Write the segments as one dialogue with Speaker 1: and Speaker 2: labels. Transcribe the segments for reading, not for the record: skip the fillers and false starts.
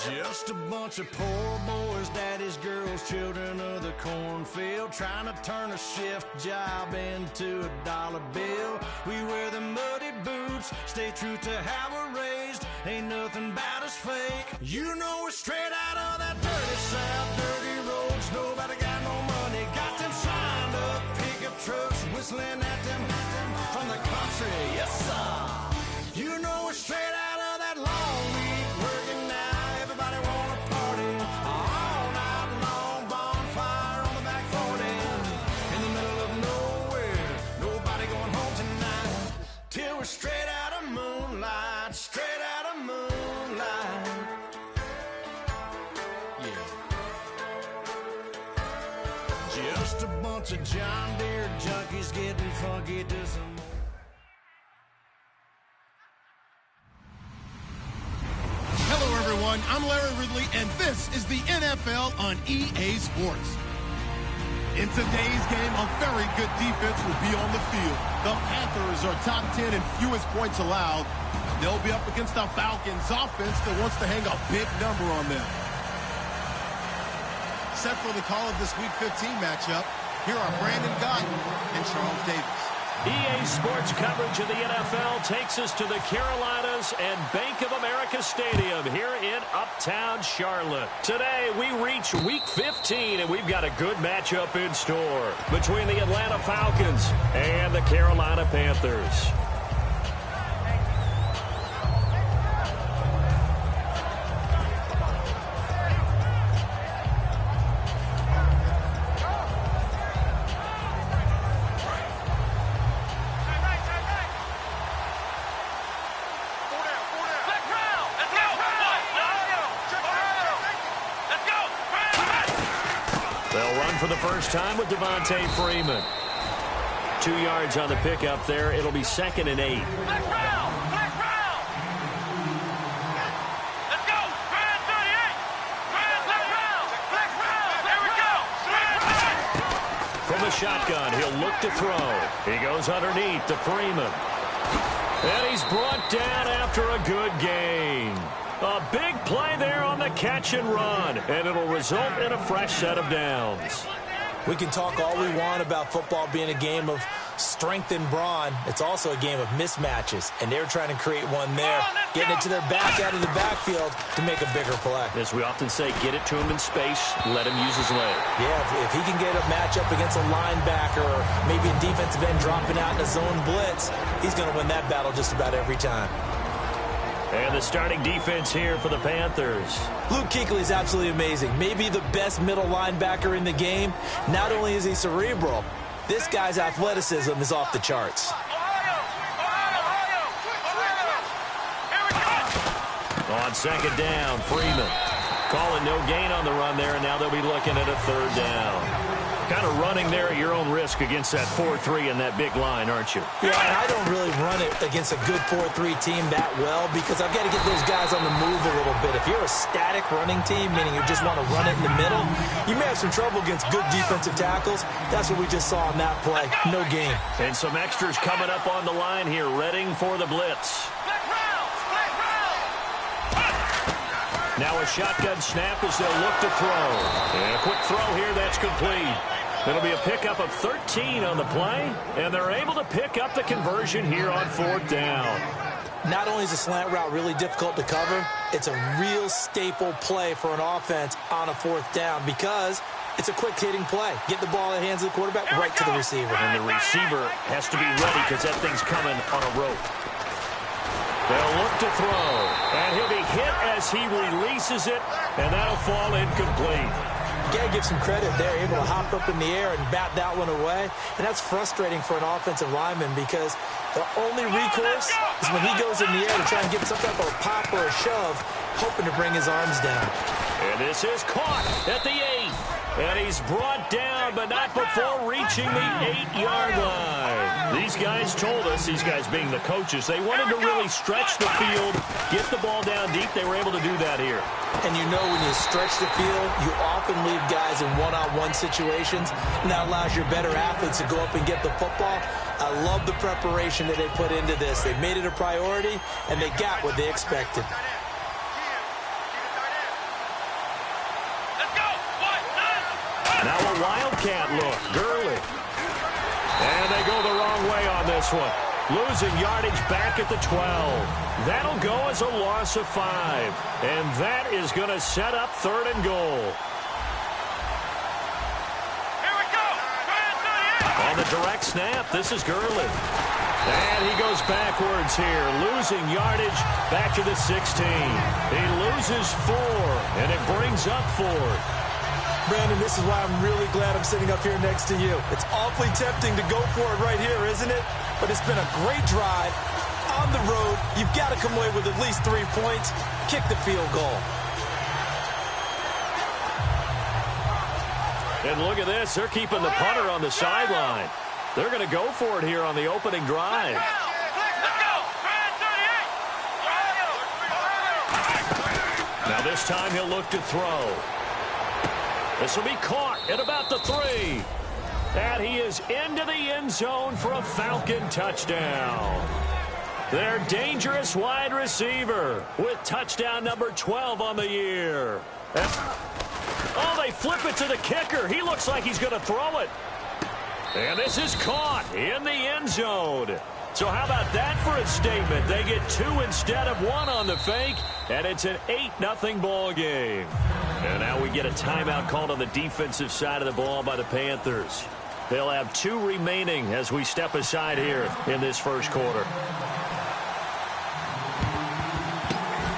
Speaker 1: Just a bunch of poor boys, daddy's girls, children of the cornfield, trying to turn a shift job into a dollar bill. We wear the muddy boots, stay true to how we're raised. Ain't nothing about us fake. You know we're straight out of that dirty south, dirty roads. Nobody got no money, got them signed up pickup trucks, whistling at them from the country. Yes, sir. You know we're straight out of that long week working now. Everybody wanna party all night long, bonfire on the back 40 in the middle of nowhere. Nobody going home tonight till we're straight out of moonlight, straight out of moonlight. Yeah. Just a bunch of John Deere junkies getting funky to some.
Speaker 2: Hello, everyone. I'm Larry Ridley, and this is the NFL on EA Sports. In today's game, a very good defense will be on the field. The Panthers are top 10 in fewest points allowed. They'll be up against the Falcons offense that wants to hang a big number on them. Set for the call of this Week 15 matchup, here are Brandon Gotton and Charles Davis.
Speaker 3: EA Sports coverage of the NFL takes us to the Carolinas and Bank of America Stadium here in Uptown Charlotte. Today, we reach Week 15, and we've got a good matchup in store between the Atlanta Falcons and the Carolina Panthers. For the first time with Devontae Freeman. 2 yards on the pickup there. It'll be 2nd and 8.
Speaker 4: Black round! Black round! Let's go! Brand 38! Brand black round! Black round! There we go!
Speaker 3: From the shotgun, he'll look to throw. He goes underneath to Freeman. And he's brought down after a good gain. A big play there on the catch and run, and it'll result in a fresh set of downs.
Speaker 5: We can talk all we want about football being a game of strength and brawn. It's also a game of mismatches, and they're trying to create one there, getting it to their back out of the backfield to make a bigger play.
Speaker 3: As we often say, get it to him in space, let him use his leg.
Speaker 5: Yeah, if he can get a matchup against a linebacker or maybe a defensive end dropping out in a zone blitz, he's going to win that battle just about every time.
Speaker 3: And the starting defense here for the Panthers.
Speaker 5: Luke Kuechly is absolutely amazing. Maybe the best middle linebacker in the game. Not only is he cerebral, this guy's athleticism is off the charts.
Speaker 3: On 2nd down, Freeman. Calling no gain on the run there, and now they'll be looking at a 3rd down. Kind of running there at your own risk against that 4-3 and that big line, aren't you?
Speaker 5: Yeah, and I don't really run it against a good 4-3 team that well because I've got to get those guys on the move a little bit. If you're a static running team, meaning you just want to run it in the middle, you may have some trouble against good defensive tackles. That's what we just saw on that play. No gain.
Speaker 3: And some extras coming up on the line here, readying for the blitz. Now a shotgun snap as they'll look to throw. And a quick throw here, that's complete. It'll be a pickup of 13 on the play, and they're able to pick up the conversion here on 4th down.
Speaker 5: Not only is the slant route really difficult to cover, it's a real staple play for an offense on a 4th down because it's a quick-hitting play. Get the ball in the hands of the quarterback right to the receiver.
Speaker 3: And the receiver has to be ready because that thing's coming on a rope. They'll look to throw, and he'll be hit as he releases it, and that'll fall incomplete.
Speaker 5: You got to give some credit there, able to hop up in the air and bat that one away. And that's frustrating for an offensive lineman because the only recourse is when he goes in the air to try and get some type of a pop or a shove, hoping to bring his arms down.
Speaker 3: And this is caught at the 8. And he's brought down, but not before reaching the 8-yard line. These guys told us, these guys being the coaches, they wanted to really stretch the field, get the ball down deep. They were able to do that here.
Speaker 5: And you know when you stretch the field, you often leave guys in one-on-one situations, and that allows your better athletes to go up and get the football. I love the preparation that they put into this. They made it a priority, and they got what they expected.
Speaker 3: Wildcat look. Gurley. And they go the wrong way on this one. Losing yardage back at the 12. That'll go as a loss of 5. And that is going to set up 3rd and goal.
Speaker 4: Here we go.
Speaker 3: On the direct snap, this is Gurley. And he goes backwards here, losing yardage back to the 16. He loses 4, and it brings up 4th.
Speaker 5: Brandon, this is why I'm really glad I'm sitting up here next to you. It's awfully tempting to go for it right here, isn't it? But it's been a great drive on the road. You've got to come away with at least 3 points. Kick the field goal.
Speaker 3: And look at this. They're keeping the punter on the sideline. They're going to go for it here on the opening drive.
Speaker 4: Let's go.
Speaker 3: Now this time he'll look to throw. This will be caught at about the 3. And he is into the end zone for a Falcon touchdown. Their dangerous wide receiver with touchdown number 12 on the year. Oh, they flip it to the kicker. He looks like he's going to throw it. And this is caught in the end zone. So how about that for a statement? They get 2 instead of 1 on the fake, and it's an 8-0 ball game. And now we get a timeout called on the defensive side of the ball by the Panthers. They'll have 2 remaining as we step aside here in this first quarter.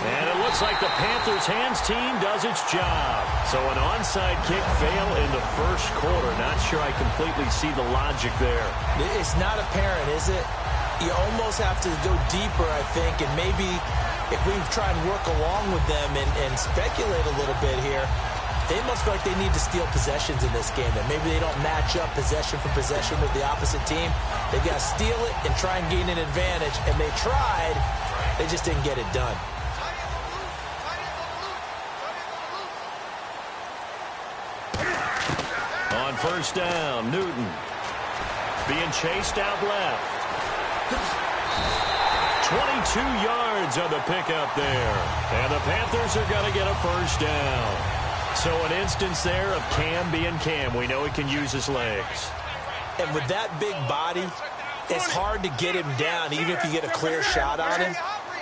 Speaker 3: And it looks like the Panthers' hands team does its job. So an onside kick fail in the first quarter. Not sure I completely see the logic there.
Speaker 5: It's not apparent, is it? You almost have to go deeper, I think, and maybe if we try and work along with them and speculate a little bit here, they must feel like they need to steal possessions in this game, that maybe they don't match up possession for possession with the opposite team. They got to steal it and try and gain an advantage, and they tried. They just didn't get it done.
Speaker 3: On first down, Newton being chased out left. 22 yards on the pickup there. And the Panthers are going to get a first down. So an instance there of Cam being Cam. We know he can use his legs.
Speaker 5: And with that big body, it's hard to get him down, even if you get a clear shot on him.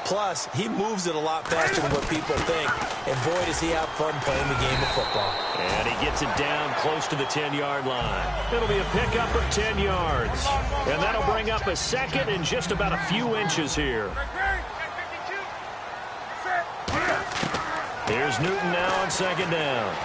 Speaker 5: Plus, he moves it a lot faster than what people think. And boy, does he have fun playing the game of football.
Speaker 3: And he gets it down close to the 10-yard line. It'll be a pickup of 10 yards. And that'll bring up a second and just about a few inches here. Here's Newton now on second down.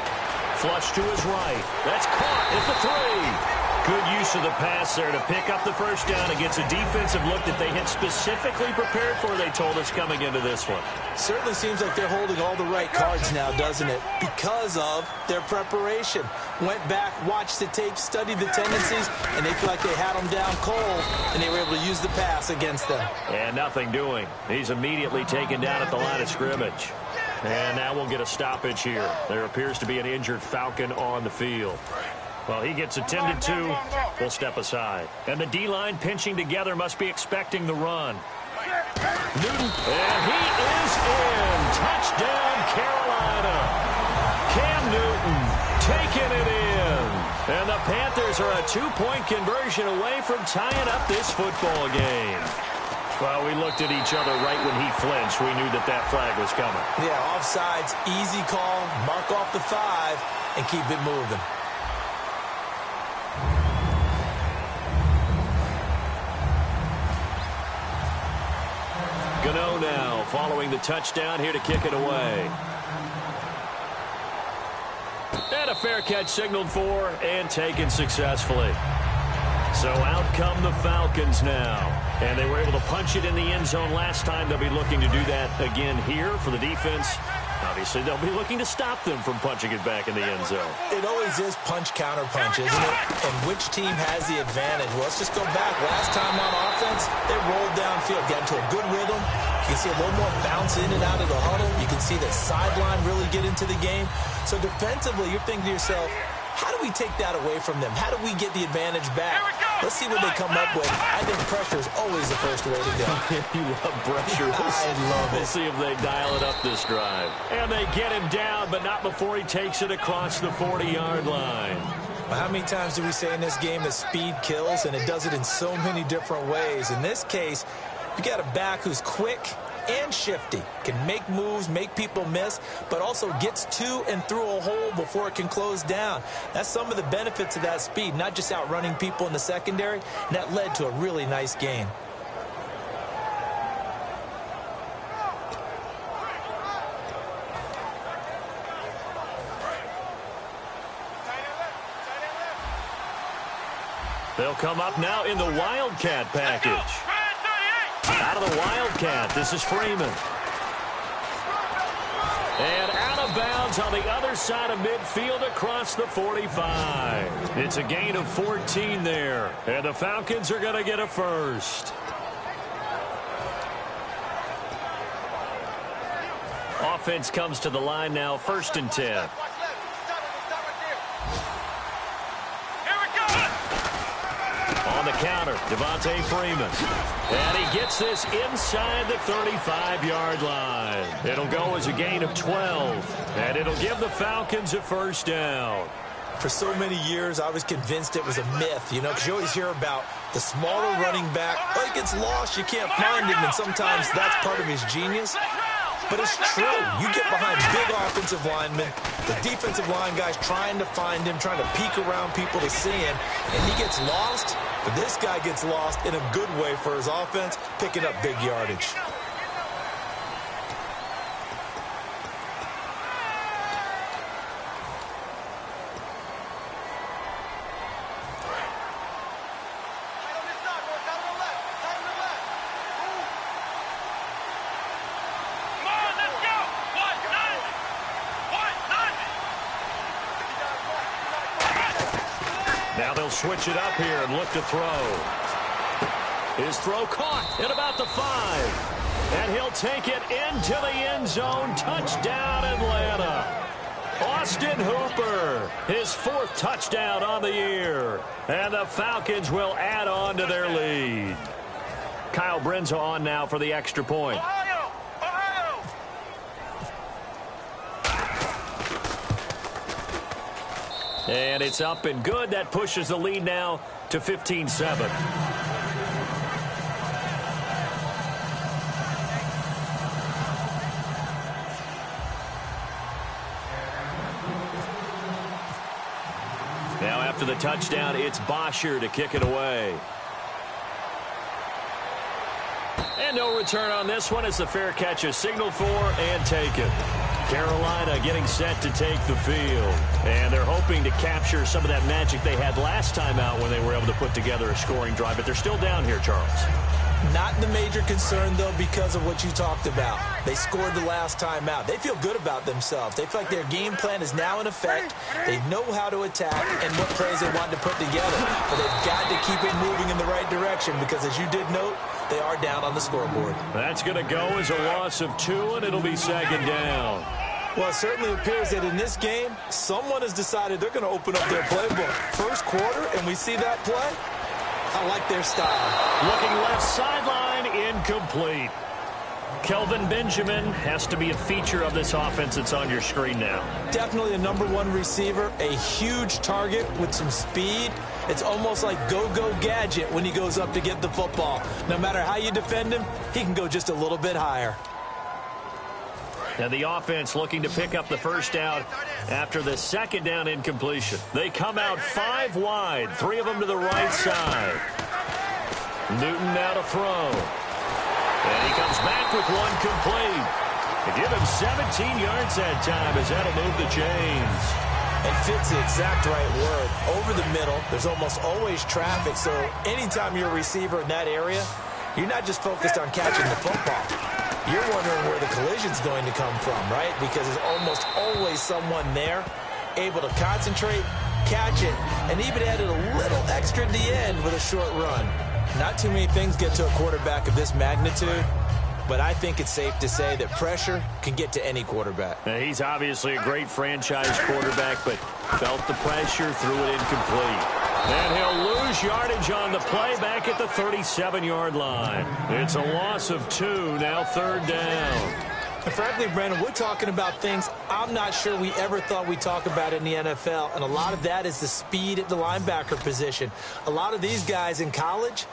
Speaker 3: Flush to his right. That's caught at the 3. Good use of the pass there to pick up the first down against a defensive look that they had specifically prepared for, they told us, coming into this one.
Speaker 5: Certainly seems like they're holding all the right cards now, doesn't it? Because of their preparation. Went back, watched the tape, studied the tendencies, and they feel like they had them down cold, and they were able to use the pass against them.
Speaker 3: And nothing doing. He's immediately taken down at the line of scrimmage. And now we'll get a stoppage here. There appears to be an injured Falcon on the field. Well, he gets attended to. We'll step aside. And the D-line pinching together must be expecting the run. Newton, and he is in. Touchdown, Carolina. Cam Newton taking it in. And the Panthers are a 2-point conversion away from tying up this football game. Well, we looked at each other right when he flinched. We knew that that flag was coming.
Speaker 5: Yeah, offsides, easy call, mark off the 5, and keep it moving.
Speaker 3: Gano now following the touchdown here to kick it away. And a fair catch signaled for and taken successfully. So out come the Falcons now. And they were able to punch it in the end zone last time. They'll be looking to do that again here for the defense. Obviously, they'll be looking to stop them from punching it back in the end zone.
Speaker 5: It always is punch, counter punch, isn't it? And which team has the advantage? Well, let's just go back. Last time on offense, they rolled downfield, got into a good rhythm. You can see a little more bounce in and out of the huddle. You can see the sideline really get into the game. So defensively, you're thinking to yourself, how do we take that away from them? How do we get the advantage back? Let's see what they come up with. I think pressure is always the first way to go.
Speaker 3: You love pressure.
Speaker 5: I love it.
Speaker 3: We'll see if they dial it up this drive. And they get him down, but not before he takes it across the 40-yard line.
Speaker 5: Well, how many times do we say in this game that speed kills, and it does it in so many different ways? In this case, you got a back who's quick and shifty, can make moves, make people miss, but also gets to and through a hole before it can close down. That's some of the benefits of that speed, not just outrunning people in the secondary, and that led to a really nice gain.
Speaker 3: They'll come up now in the Wildcat package. Out of the Wildcat, this is Freeman. And out of bounds on the other side of midfield across the 45. It's a gain of 14 there. And the Falcons are going to get a first. Offense comes to the line now, 1st and 10. On the counter, Devontae Freeman. And he gets this inside the 35-yard line. It'll go as a gain of 12. And it'll give the Falcons a first down.
Speaker 5: For so many years, I was convinced it was a myth, you know, because you always hear about the smaller running back. Oh, he gets lost, you can't find him, and sometimes that's part of his genius. But it's true. You get behind big offensive linemen, the defensive line guys trying to find him, trying to peek around people to see him, and he gets lost. But this guy gets lost in a good way for his offense, picking up big yardage.
Speaker 3: Now they'll switch it up here and look to throw. His throw caught at about the 5. And he'll take it into the end zone. Touchdown, Atlanta. Austin Hooper, his 4th touchdown on the year. And the Falcons will add on to their lead. Kyle Brenza on now for the extra point. And it's up and good. That pushes the lead now to 15-7. Now after the touchdown, it's Bosher to kick it away. And no return on this one as the fair catch is signaled for and taken. Carolina getting set to take the field. And they're hoping to capture some of that magic they had last time out when they were able to put together a scoring drive. But they're still down here, Charles.
Speaker 5: Not the major concern, though, because of what you talked about. They scored the last time out. They feel good about themselves. They feel like their game plan is now in effect. They know how to attack and what plays they want to put together. But they've got to keep it moving in the right direction because, as you did note, they are down on the scoreboard.
Speaker 3: That's going to go as a loss of 2, and it'll be 2nd down.
Speaker 5: Well, it certainly appears that in this game, someone has decided they're going to open up their playbook. First quarter, and we see that play. I like their style.
Speaker 3: Looking left sideline, incomplete. Kelvin Benjamin has to be a feature of this offense that's on your screen now.
Speaker 5: Definitely a #1 receiver, a huge target with some speed. It's almost like go-go gadget when he goes up to get the football. No matter how you defend him, he can go just a little bit higher.
Speaker 3: And the offense looking to pick up the first down after the 2nd down incompletion. They come out 5 wide, 3 of them to the right side. Newton now to throw. And he comes back with 1 complete. They give him 17 yards that time as that'll move the chains.
Speaker 5: And fits the exact right word. Over the middle, there's almost always traffic, so anytime you're a receiver in that area, you're not just focused on catching the football. You're wondering where the collision's going to come from, right? Because there's almost always someone there able to concentrate, catch it, and even added a little extra at the end with a short run. Not too many things get to a quarterback of this magnitude, but I think it's safe to say that pressure can get to any quarterback.
Speaker 3: Now, he's obviously a great franchise quarterback, but felt the pressure, threw it incomplete. And he'll lose yardage on the play back at the 37-yard line. It's a loss of 2, now 3rd down.
Speaker 5: And frankly, Brandon, we're talking about things I'm not sure we ever thought we'd talk about in the NFL, and a lot of that is the speed at the linebacker position. A lot of these guys in college,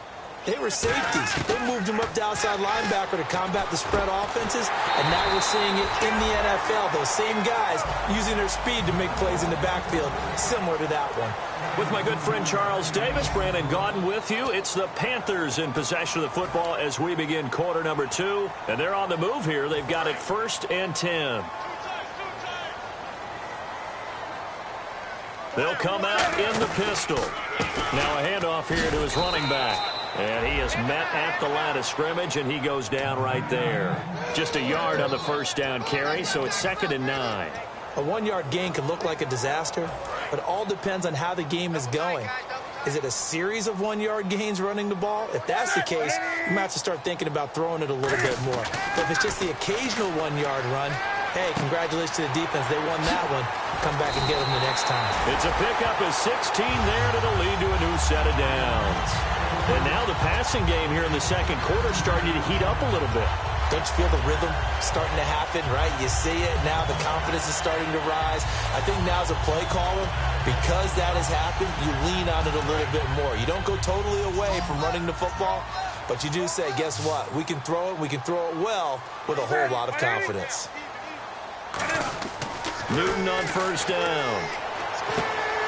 Speaker 5: they were safeties. They moved them up to outside linebacker to combat the spread offenses, and now we're seeing it in the NFL. Those same guys using their speed to make plays in the backfield, similar to that one.
Speaker 3: With my good friend Charles Davis, Brandon Gaudin with you. It's the Panthers in possession of the football as we begin quarter number 2. And they're on the move here. They've got it 1st and 10. They'll come out in the pistol. Now a handoff here to his running back. And he is met at the line of scrimmage, and he goes down right there. Just a yard on the first down carry, so it's 2nd and 9.
Speaker 5: A 1-yard gain can look like a disaster, but it all depends on how the game is going. Is it a series of 1-yard gains running the ball? If that's the case, you might have to start thinking about throwing it a little bit more. But if it's just the occasional 1-yard run, hey, congratulations to the defense. They won that one. Come back and get them the next time.
Speaker 3: It's a pickup of 16 there, and it'll lead to a new set of downs. And now the passing game here in the second quarter starting to heat up a little bit.
Speaker 5: Don't you feel the rhythm starting to happen, right? You see it. Now the confidence is starting to rise. I think now as a play caller, because that has happened, you lean on it a little bit more. You don't go totally away from running the football, but you do say, guess what? We can throw it. We can throw it well with a whole lot of confidence.
Speaker 3: Newton on first down.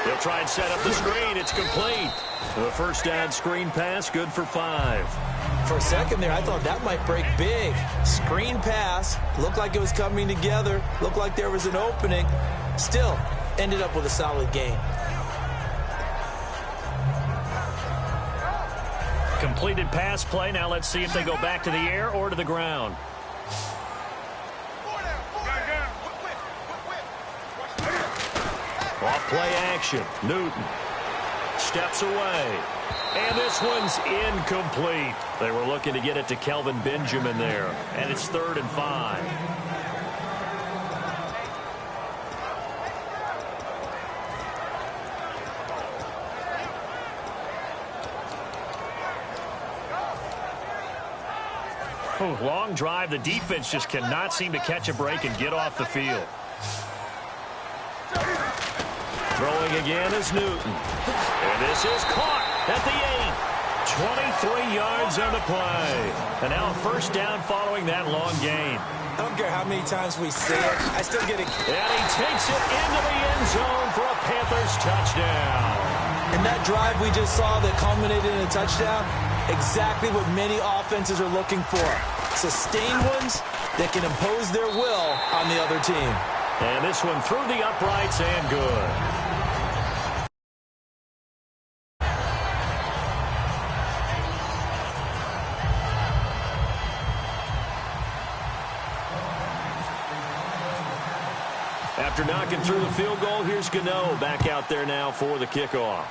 Speaker 3: They'll try and set up the screen. It's complete. The first down screen pass, good for 5.
Speaker 5: For a second there, I thought that might break big. Screen pass. Looked like it was coming together. Looked like there was an opening. Still, ended up with a solid gain.
Speaker 3: Completed pass play. Now let's see if they go back to the air or to the ground. Off play action. Newton steps away. And this one's incomplete. They were looking to get it to Kelvin Benjamin there. And it's 3rd and 5. Oh, long drive. The defense just cannot seem to catch a break and get off the field. Throwing again is Newton. And this is caught at the 8. 23 yards on the play. And now a first down following that long gain.
Speaker 5: I don't care how many times we say it. I still get it.
Speaker 3: And he takes it into the end zone for a Panthers touchdown.
Speaker 5: And that drive we just saw that culminated in a touchdown, exactly what many offenses are looking for. Sustained ones that can impose their will on the other team.
Speaker 3: And this one through the uprights and good. After knocking through the field goal, here's Gano back out there now for the kickoff.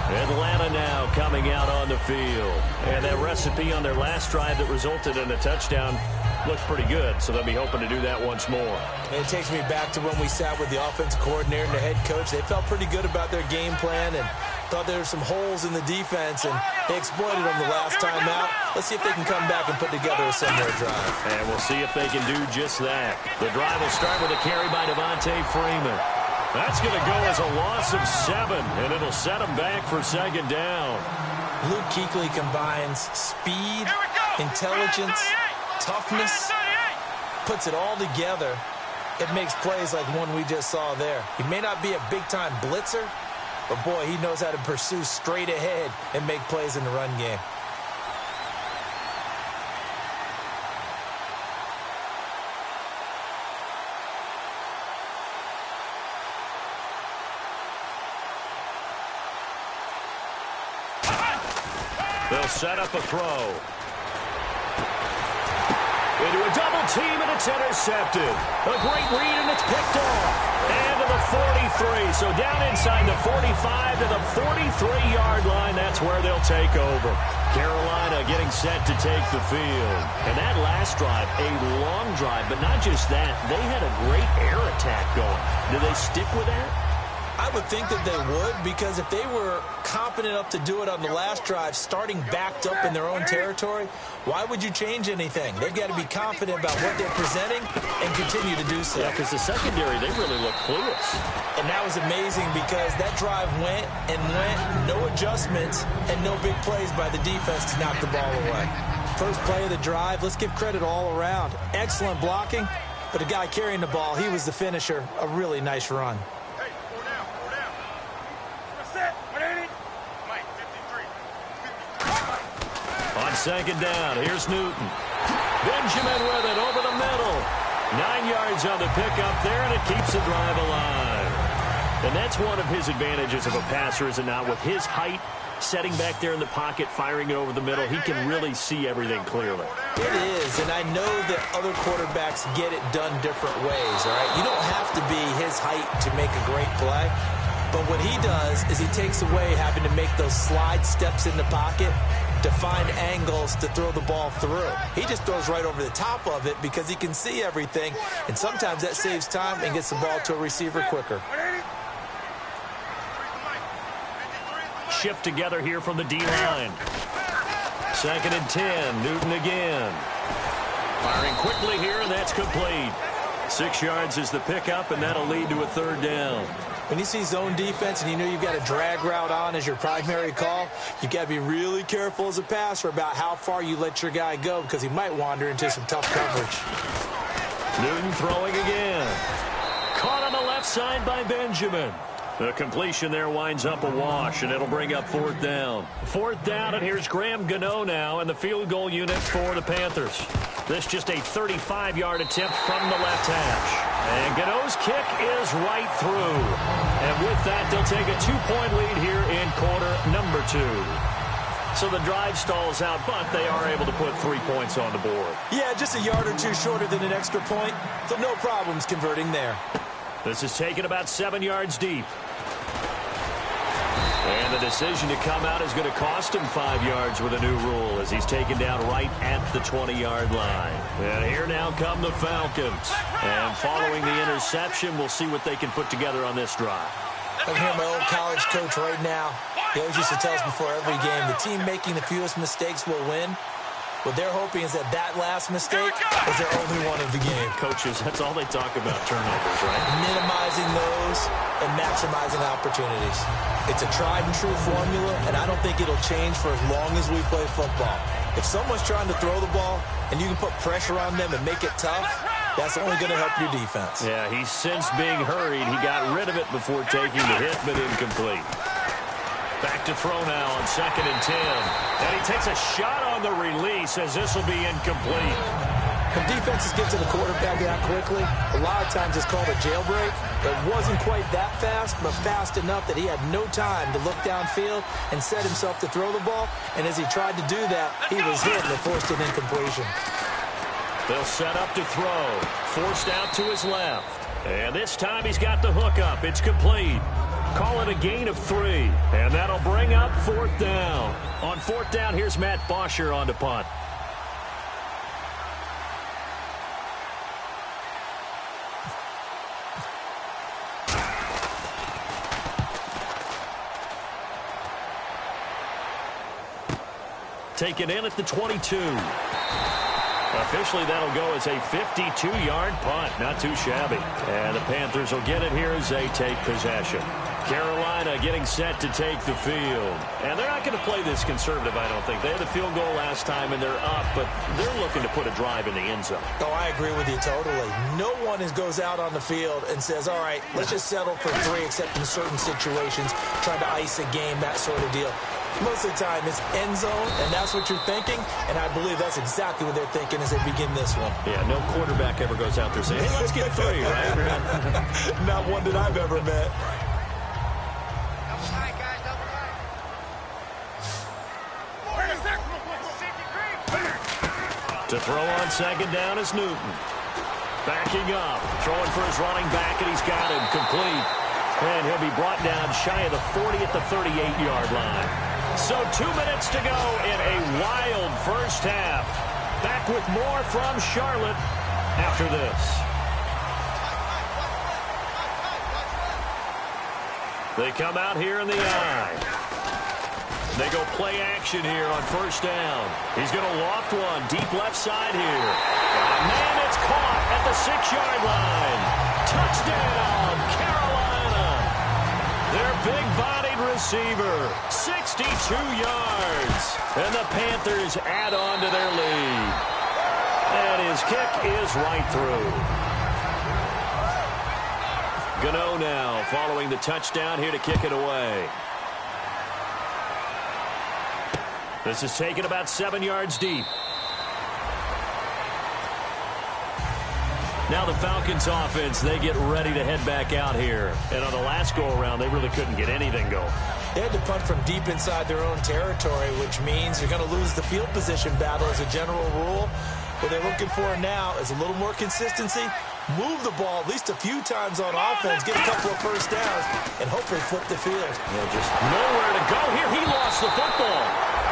Speaker 3: Atlanta now coming out on the field. And that recipe on their last drive that resulted in a touchdown looks pretty good, so they'll be hoping to do that once more.
Speaker 5: And it takes me back to when we sat with the offensive coordinator and the head coach. They felt pretty good about their game plan and thought there were some holes in the defense, and they exploited them the last time out. Let's see if they can come back and put together a similar drive.
Speaker 3: And we'll see if they can do just that. The drive will start with a carry by Devontae Freeman. That's going to go as a loss of 7, and it'll set them back for 2nd down.
Speaker 5: Luke Kuechly combines speed, intelligence, toughness, puts it all together. It makes plays like one we just saw there. He may not be a big-time blitzer, but, boy, he knows how to pursue straight ahead and make plays in the run game.
Speaker 3: They'll set up a throw. Into a double team, and it's intercepted. A great read, and it's picked off. And to the 43. So down inside the 45 to the 43-yard line. That's where they'll take over. Carolina getting set to take the field. And that last drive, a long drive, but not just that. They had a great air attack going. Do they stick with that?
Speaker 5: I would think that they would, because if they were competent enough to do it on the last drive, starting backed up in their own territory, why would you change anything? They've got to be confident about what they're presenting and continue to do so.
Speaker 3: Yeah, because the secondary, they really look clueless.
Speaker 5: And that was amazing because that drive went and went, no adjustments, and no big plays by the defense to knock the ball away. First play of the drive, let's give credit all around. Excellent blocking, but the guy carrying the ball, he was the finisher. A really nice run.
Speaker 3: On second down, here's Newton. Benjamin with it over the middle. 9 yards on the pickup there, and it keeps the drive alive. And that's one of his advantages of a passer, is it not? With his height, setting back there in the pocket, firing it over the middle, he can really see everything clearly.
Speaker 5: It is, and I know that other quarterbacks get it done different ways, all right? You don't have to be his height to make a great play. But what he does is he takes away having to make those slide steps in the pocket to find angles to throw the ball through. He just throws right over the top of it because he can see everything, and sometimes that saves time and gets the ball to a receiver quicker.
Speaker 3: Shift together here from the D-line. 2nd and 10, Newton again. Firing quickly here, and that's complete. 6 yards is the pickup, and that'll lead to a 3rd down.
Speaker 5: When you see zone defense and you know you've got a drag route on as your primary call, you've got to be really careful as a passer about how far you let your guy go because he might wander into some tough coverage.
Speaker 3: Newton throwing again. Caught on the left side by Benjamin. The completion there winds up a wash, and it'll bring up 4th down. 4th down, and here's Graham Gano now in the field goal unit for the Panthers. This just a 35-yard attempt from the left hash. And Gano's kick is right through. And with that, they'll take a 2-point lead here in quarter number 2. So the drive stalls out, but they are able to put 3 points on the board.
Speaker 5: Yeah, just a yard or two shorter than an extra point, so no problems converting there.
Speaker 3: This is taken about 7 yards deep. And the decision to come out is going to cost him 5 yards with a new rule as he's taken down right at the 20-yard line. And here now come the Falcons. And following the interception, we'll see what they can put together on this drive.
Speaker 5: I hear my old college coach right now. He always used to tell us before every game, the team making the fewest mistakes will win. What they're hoping is that that last mistake is their only one of the game.
Speaker 3: Coaches, that's all they talk about, turnovers, right?
Speaker 5: Minimizing those and maximizing opportunities. It's a tried-and-true formula, and I don't think it'll change for as long as we play football. If someone's trying to throw the ball and you can put pressure on them and make it tough, that's only going to help your defense.
Speaker 3: Yeah, he's since being hurried. He got rid of it before taking the hit, but incomplete. Back to throw now on 2nd and 10. And he takes a shot on the release as this will be incomplete.
Speaker 5: When defenses get to the quarterback that quickly, a lot of times it's called a jailbreak. It wasn't quite that fast, but fast enough that he had no time to look downfield and set himself to throw the ball. And as he tried to do that, he was hit and forced an incompletion.
Speaker 3: They'll set up to throw. Forced out to his left. And this time he's got the hook up. It's complete. Call it a gain of 3. And that'll bring up 4th down. On 4th down, here's Matt Bosher on the punt. Taken in at the 22. Officially, that'll go as a 52-yard punt. Not too shabby. And the Panthers will get it here as they take possession. Carolina getting set to take the field. And they're not going to play this conservative, I don't think. They had a field goal last time, and they're up, but they're looking to put a drive in the end zone.
Speaker 5: Oh, I agree with you totally. No one goes out on the field and says, all right, let's just settle for 3, except in certain situations, trying to ice a game, that sort of deal. Most of the time, it's end zone, and that's what you're thinking, and I believe that's exactly what they're thinking as they begin this one.
Speaker 3: Yeah, no quarterback ever goes out there saying, hey, let's get 3, right?
Speaker 5: Not one that I've ever met.
Speaker 3: To throw on 2nd down is Newton. Backing up, throwing for his running back, and he's got him complete. And he'll be brought down shy of the 40 at the 38-yard line. So 2 minutes to go in a wild first half. Back with more from Charlotte after this. They come out here in the I. They go play action here on first down. He's going to loft one deep left side here. Man, it's caught at the 6-yard line. Touchdown, Carolina. Their big-bodied receiver, 62 yards. And the Panthers add on to their lead. And his kick is right through. Gano now following the touchdown here to kick it away. This is taken about 7 yards deep. Now the Falcons offense, they get ready to head back out here. And on the last go-around, they really couldn't get anything going.
Speaker 5: They had to punt from deep inside their own territory, which means you're going to lose the field position battle as a general rule. What they're looking for now is a little more consistency, move the ball at least a few times on offense, get a couple of first downs, and hopefully flip the field.
Speaker 3: Yeah, just nowhere to go here. He lost the football.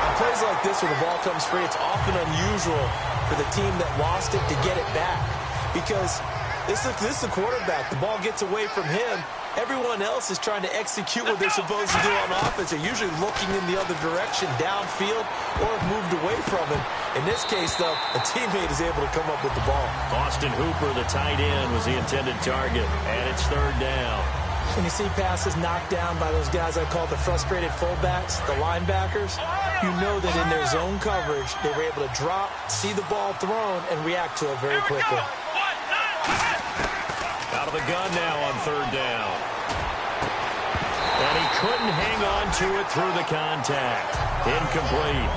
Speaker 5: On plays like this where the ball comes free, it's often unusual for the team that lost it to get it back. Because this is the quarterback. The ball gets away from him. Everyone else is trying to execute what they're supposed to do on offense. They're usually looking in the other direction, downfield, or have moved away from him. In this case, though, a teammate is able to come up with the ball.
Speaker 3: Austin Hooper, the tight end, was the intended target, and it's third down.
Speaker 5: When you see passes knocked down by those guys I call the frustrated fullbacks, the linebackers, you know that in their zone coverage, they were able to drop, see the ball thrown, and react to it very quickly.
Speaker 3: Out of the gun now on third down. And he couldn't hang on to it through the contact. Incomplete.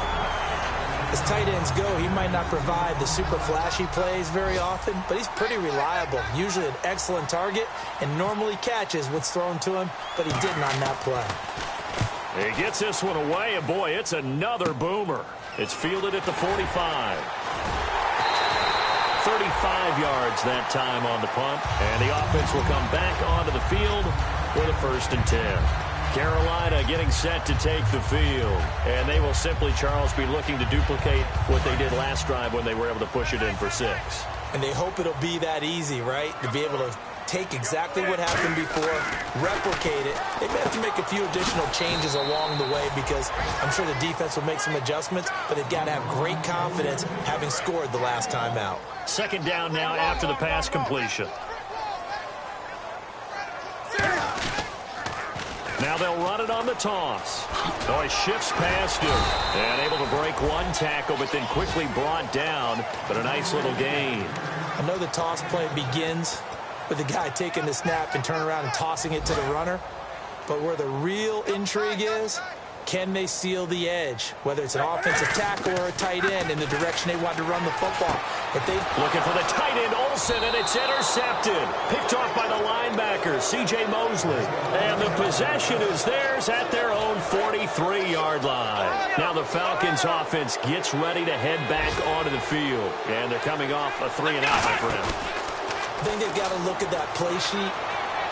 Speaker 5: As tight ends go, he might not provide the super flashy plays very often, but he's pretty reliable. Usually an excellent target and normally catches what's thrown to him, but he didn't on that play.
Speaker 3: He gets this one away, and boy, it's another boomer. It's fielded at the 45. 35 yards that time on the punt, and the offense will come back onto the field for the 1st and 10. Carolina getting set to take the field, and they will simply, Charles, be looking to duplicate what they did last drive when they were able to push it in for 6.
Speaker 5: And they hope it'll be that easy, right? To be able to take exactly what happened before, replicate it. They may have to make a few additional changes along the way because I'm sure the defense will make some adjustments, but they've got to have great confidence having scored the last time out.
Speaker 3: Second down now after the pass completion. Now they'll run it on the toss. Oh, he shifts past him and able to break one tackle, but then quickly brought down, but a nice little gain.
Speaker 5: I know the toss play begins with the guy taking the snap and turn around and tossing it to the runner, but where the real intrigue is, can they seal the edge, whether it's an offensive tackle or a tight end in the direction they want to run the football. If they
Speaker 3: looking for the tight end, Olsen, and it's intercepted. Picked off by the linebacker, C.J. Mosley. And the possession is theirs at their own 43-yard line. Now the Falcons offense gets ready to head back onto the field. And they're coming off a 3-and-out, my friend.
Speaker 5: I think they've got to look at that play sheet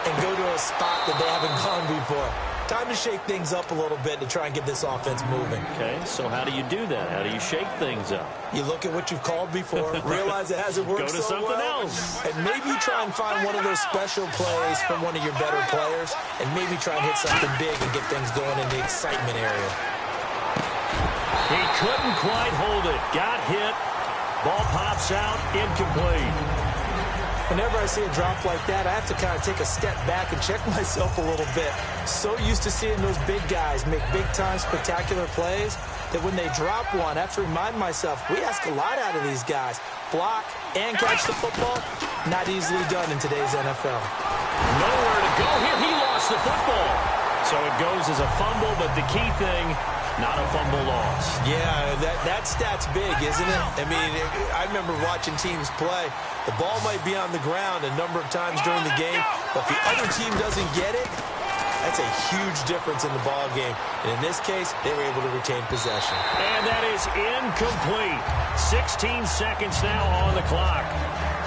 Speaker 5: and go to a spot that they haven't gone before. Time to shake things up a little bit to try and get this offense moving.
Speaker 3: Okay, so how do you do that? How do you shake things up?
Speaker 5: You look at what you've called before, realize it hasn't worked
Speaker 3: so well. Go to something else.
Speaker 5: And maybe try and find one of those special plays from one of your better players, and maybe try and hit something big and get things going in the excitement area.
Speaker 3: He couldn't quite hold it. Got hit. Ball pops out. Incomplete.
Speaker 5: Whenever I see a drop like that, I have to kind of take a step back and check myself a little bit. So used to seeing those big guys make big-time spectacular plays that when they drop one, I have to remind myself, we ask a lot out of these guys. Block and catch the football, not easily done in today's NFL.
Speaker 3: Nowhere to go here. He lost the football. So it goes as a fumble, but the key thing, not a fumble loss.
Speaker 5: Yeah, that stat's big, isn't it? I mean, I remember watching teams play. The ball might be on the ground a number of times during the game, but if the other team doesn't get it, that's a huge difference in the ball game. And in this case, they were able to retain possession.
Speaker 3: And that is incomplete. 16 seconds now on the clock.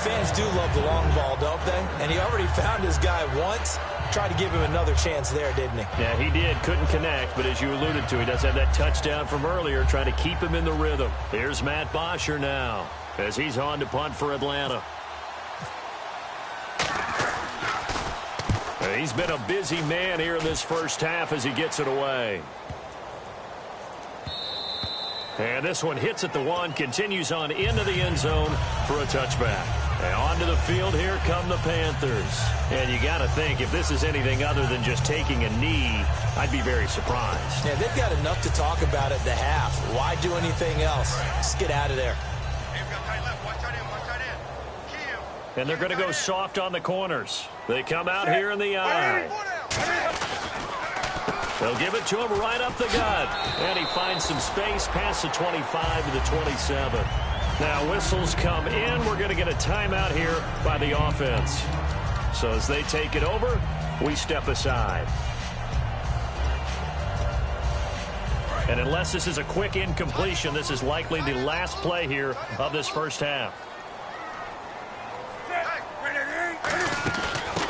Speaker 5: Fans do love the long ball, don't they? And he already found his guy once. Tried to give him another chance there, didn't he?
Speaker 3: Yeah, he did. Couldn't connect, but as you alluded to, he does have that touchdown from earlier, trying to keep him in the rhythm. Here's Matt Bosher now, as he's on to punt for Atlanta. He's been a busy man here in this first half as he gets it away. And this one hits at the one, continues on into the end zone for a touchback. And onto the field, here come the Panthers. And you got to think, if this is anything other than just taking a knee, I'd be very surprised.
Speaker 5: Yeah, they've got enough to talk about at the half. Why do anything else? Just get out of there.
Speaker 3: And they're going to go soft on the corners. They come out here in the eye. They'll give it to him right up the gut. And he finds some space past the 25 to the 27. Now whistles come in. We're going to get a timeout here by the offense. So as they take it over, we step aside. And unless this is a quick incompletion, this is likely the last play here of this first half.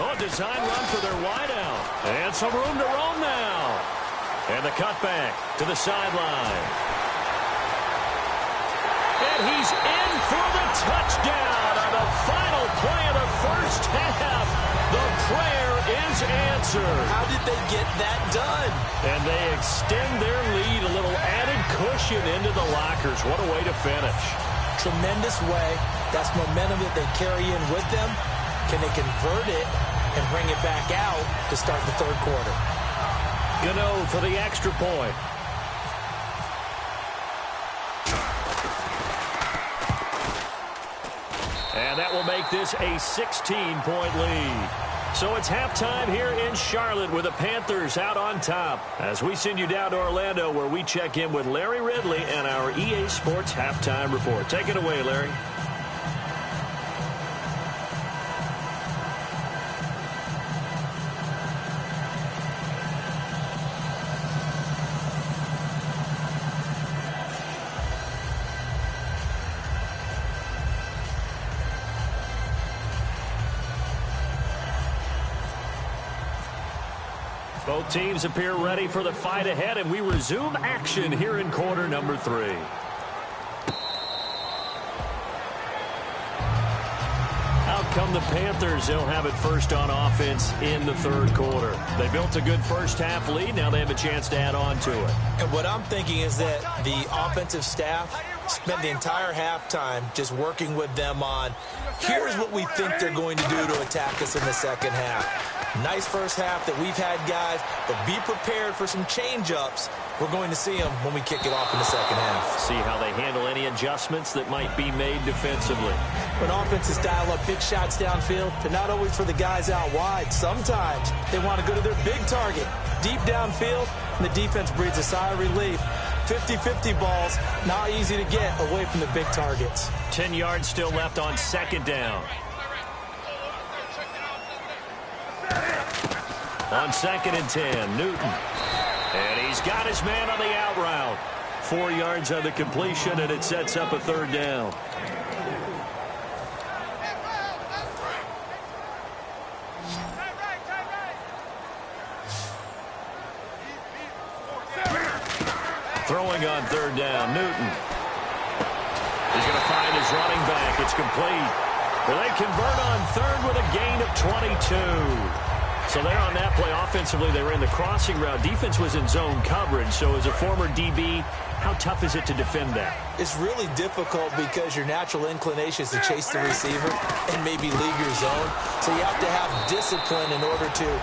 Speaker 3: Oh, design run for their wideout. And some room to roam now. And the cutback to the sideline. And he's in for the touchdown on the final play of the first half. The prayer is answered.
Speaker 5: How did they get that done?
Speaker 3: And they extend their lead, a little added cushion into the lockers. What a way to finish.
Speaker 5: Tremendous way. That's momentum that they carry in with them. Can they convert it and bring it back out to start the third quarter?
Speaker 3: Gano for the extra point. And that will make this a 16-point lead. So it's halftime here in Charlotte with the Panthers out on top. As we send you down to Orlando where we check in with Larry Ridley and our EA Sports Halftime Report. Take it away, Larry. Both teams appear ready for the fight ahead, and we resume action here in quarter number 3. Out come the Panthers. They'll have it first on offense in the third quarter. They built a good first half lead. Now they have a chance to add on to it.
Speaker 5: And what I'm thinking is that the offensive staff spent the entire halftime just working with them on, here's what we think they're going to do to attack us in the second half. Nice first half that we've had, guys, but be prepared for some change-ups. We're going to see them when we kick it off in the second half.
Speaker 3: See how they handle any adjustments that might be made defensively.
Speaker 5: When offenses dial up big shots downfield, they're not always for the guys out wide. Sometimes they want to go to their big target, deep downfield, and the defense breathes a sigh of relief. 50-50 balls, not easy to get away from the big targets.
Speaker 3: 10 yards still left on second down. On 2nd and 10, Newton. And he's got his man on the out route. 4 yards on the completion, and it sets up a third down. Throwing on third down, Newton. He's going to find his running back. It's complete. Well, they convert on third with a gain of 22. So there on that play, offensively, they ran the crossing route. Defense was in zone coverage. So as a former DB, how tough is it to defend that?
Speaker 5: It's really difficult because your natural inclination is to chase the receiver and maybe leave your zone. So you have to have discipline in order to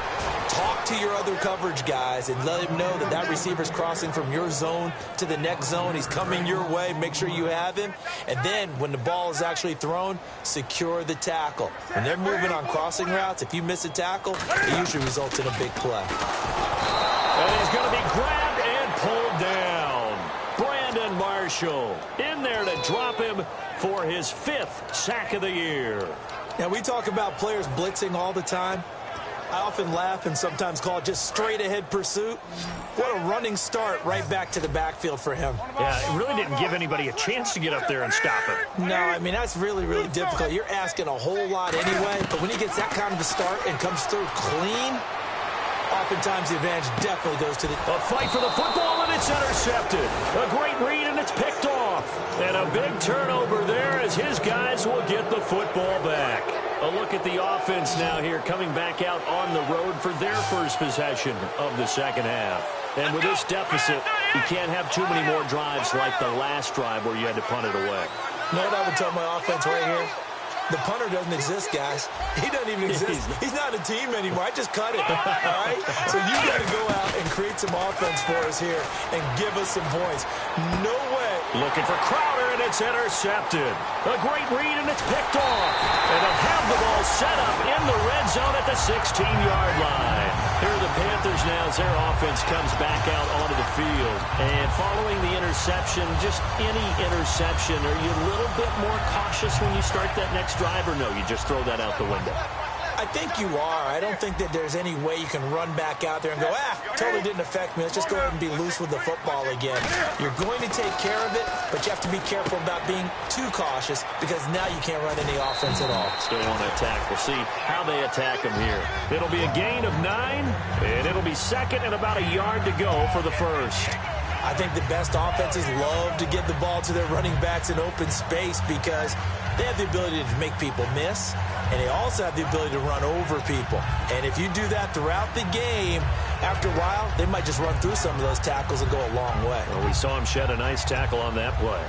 Speaker 5: talk to your other coverage guys and let him know that that receiver's crossing from your zone to the next zone. He's coming your way. Make sure you have him. And then when the ball is actually thrown, secure the tackle. When they're moving on crossing routes, if you miss a tackle, it usually results in a big play.
Speaker 3: And he's going to be grabbed and pulled down. Brandon Marshall in there to drop him for his 5th sack of the year.
Speaker 5: Now, we talk about players blitzing all the time. I often laugh and sometimes call it just straight-ahead pursuit. What a running start right back to the backfield for him.
Speaker 3: Yeah, it really didn't give anybody a chance to get up there and stop it.
Speaker 5: No, I mean, that's really, really difficult. You're asking a whole lot anyway, but when he gets that kind of a start and comes through clean, oftentimes the advantage definitely goes to the...
Speaker 3: A fight for the football, and it's intercepted. A great read, and it's picked off. And a big turnover there as his guys will get the football back. A look at the offense now here, coming back out on the road for their first possession of the second half. And with this deficit, you can't have too many more drives like the last drive where you had to punt it away.
Speaker 5: You know what I would tell my offense right here? The punter doesn't exist, guys. He doesn't even exist. He's not a team anymore. I just cut it, all right? So you got to go out and create some offense for us here and give us some points. No way.
Speaker 3: Looking for Crowder, and it's intercepted. A great read, and it's picked off. And they'll have the ball set up in the red zone at the 16-yard line. Here are the Panthers now as their offense comes back out onto the field. And following the interception, just any interception, are you a little bit more cautious when you start that next drive, or no, you just throw that out the window?
Speaker 5: I think you are. I don't think that there's any way you can run back out there and go, totally didn't affect me. Let's just go ahead and be loose with the football again. You're going to take care of it, but you have to be careful about being too cautious because now you can't run any offense at all.
Speaker 3: Still want to attack. We'll see how they attack them here. It'll be a gain of 9, and it'll be second and about a yard to go for the first.
Speaker 5: I think the best offenses love to get the ball to their running backs in open space because they have the ability to make people miss, and they also have the ability to run over people. And if you do that throughout the game, after a while, they might just run through some of those tackles and go a long way.
Speaker 3: Well, we saw him shed a nice tackle on that play.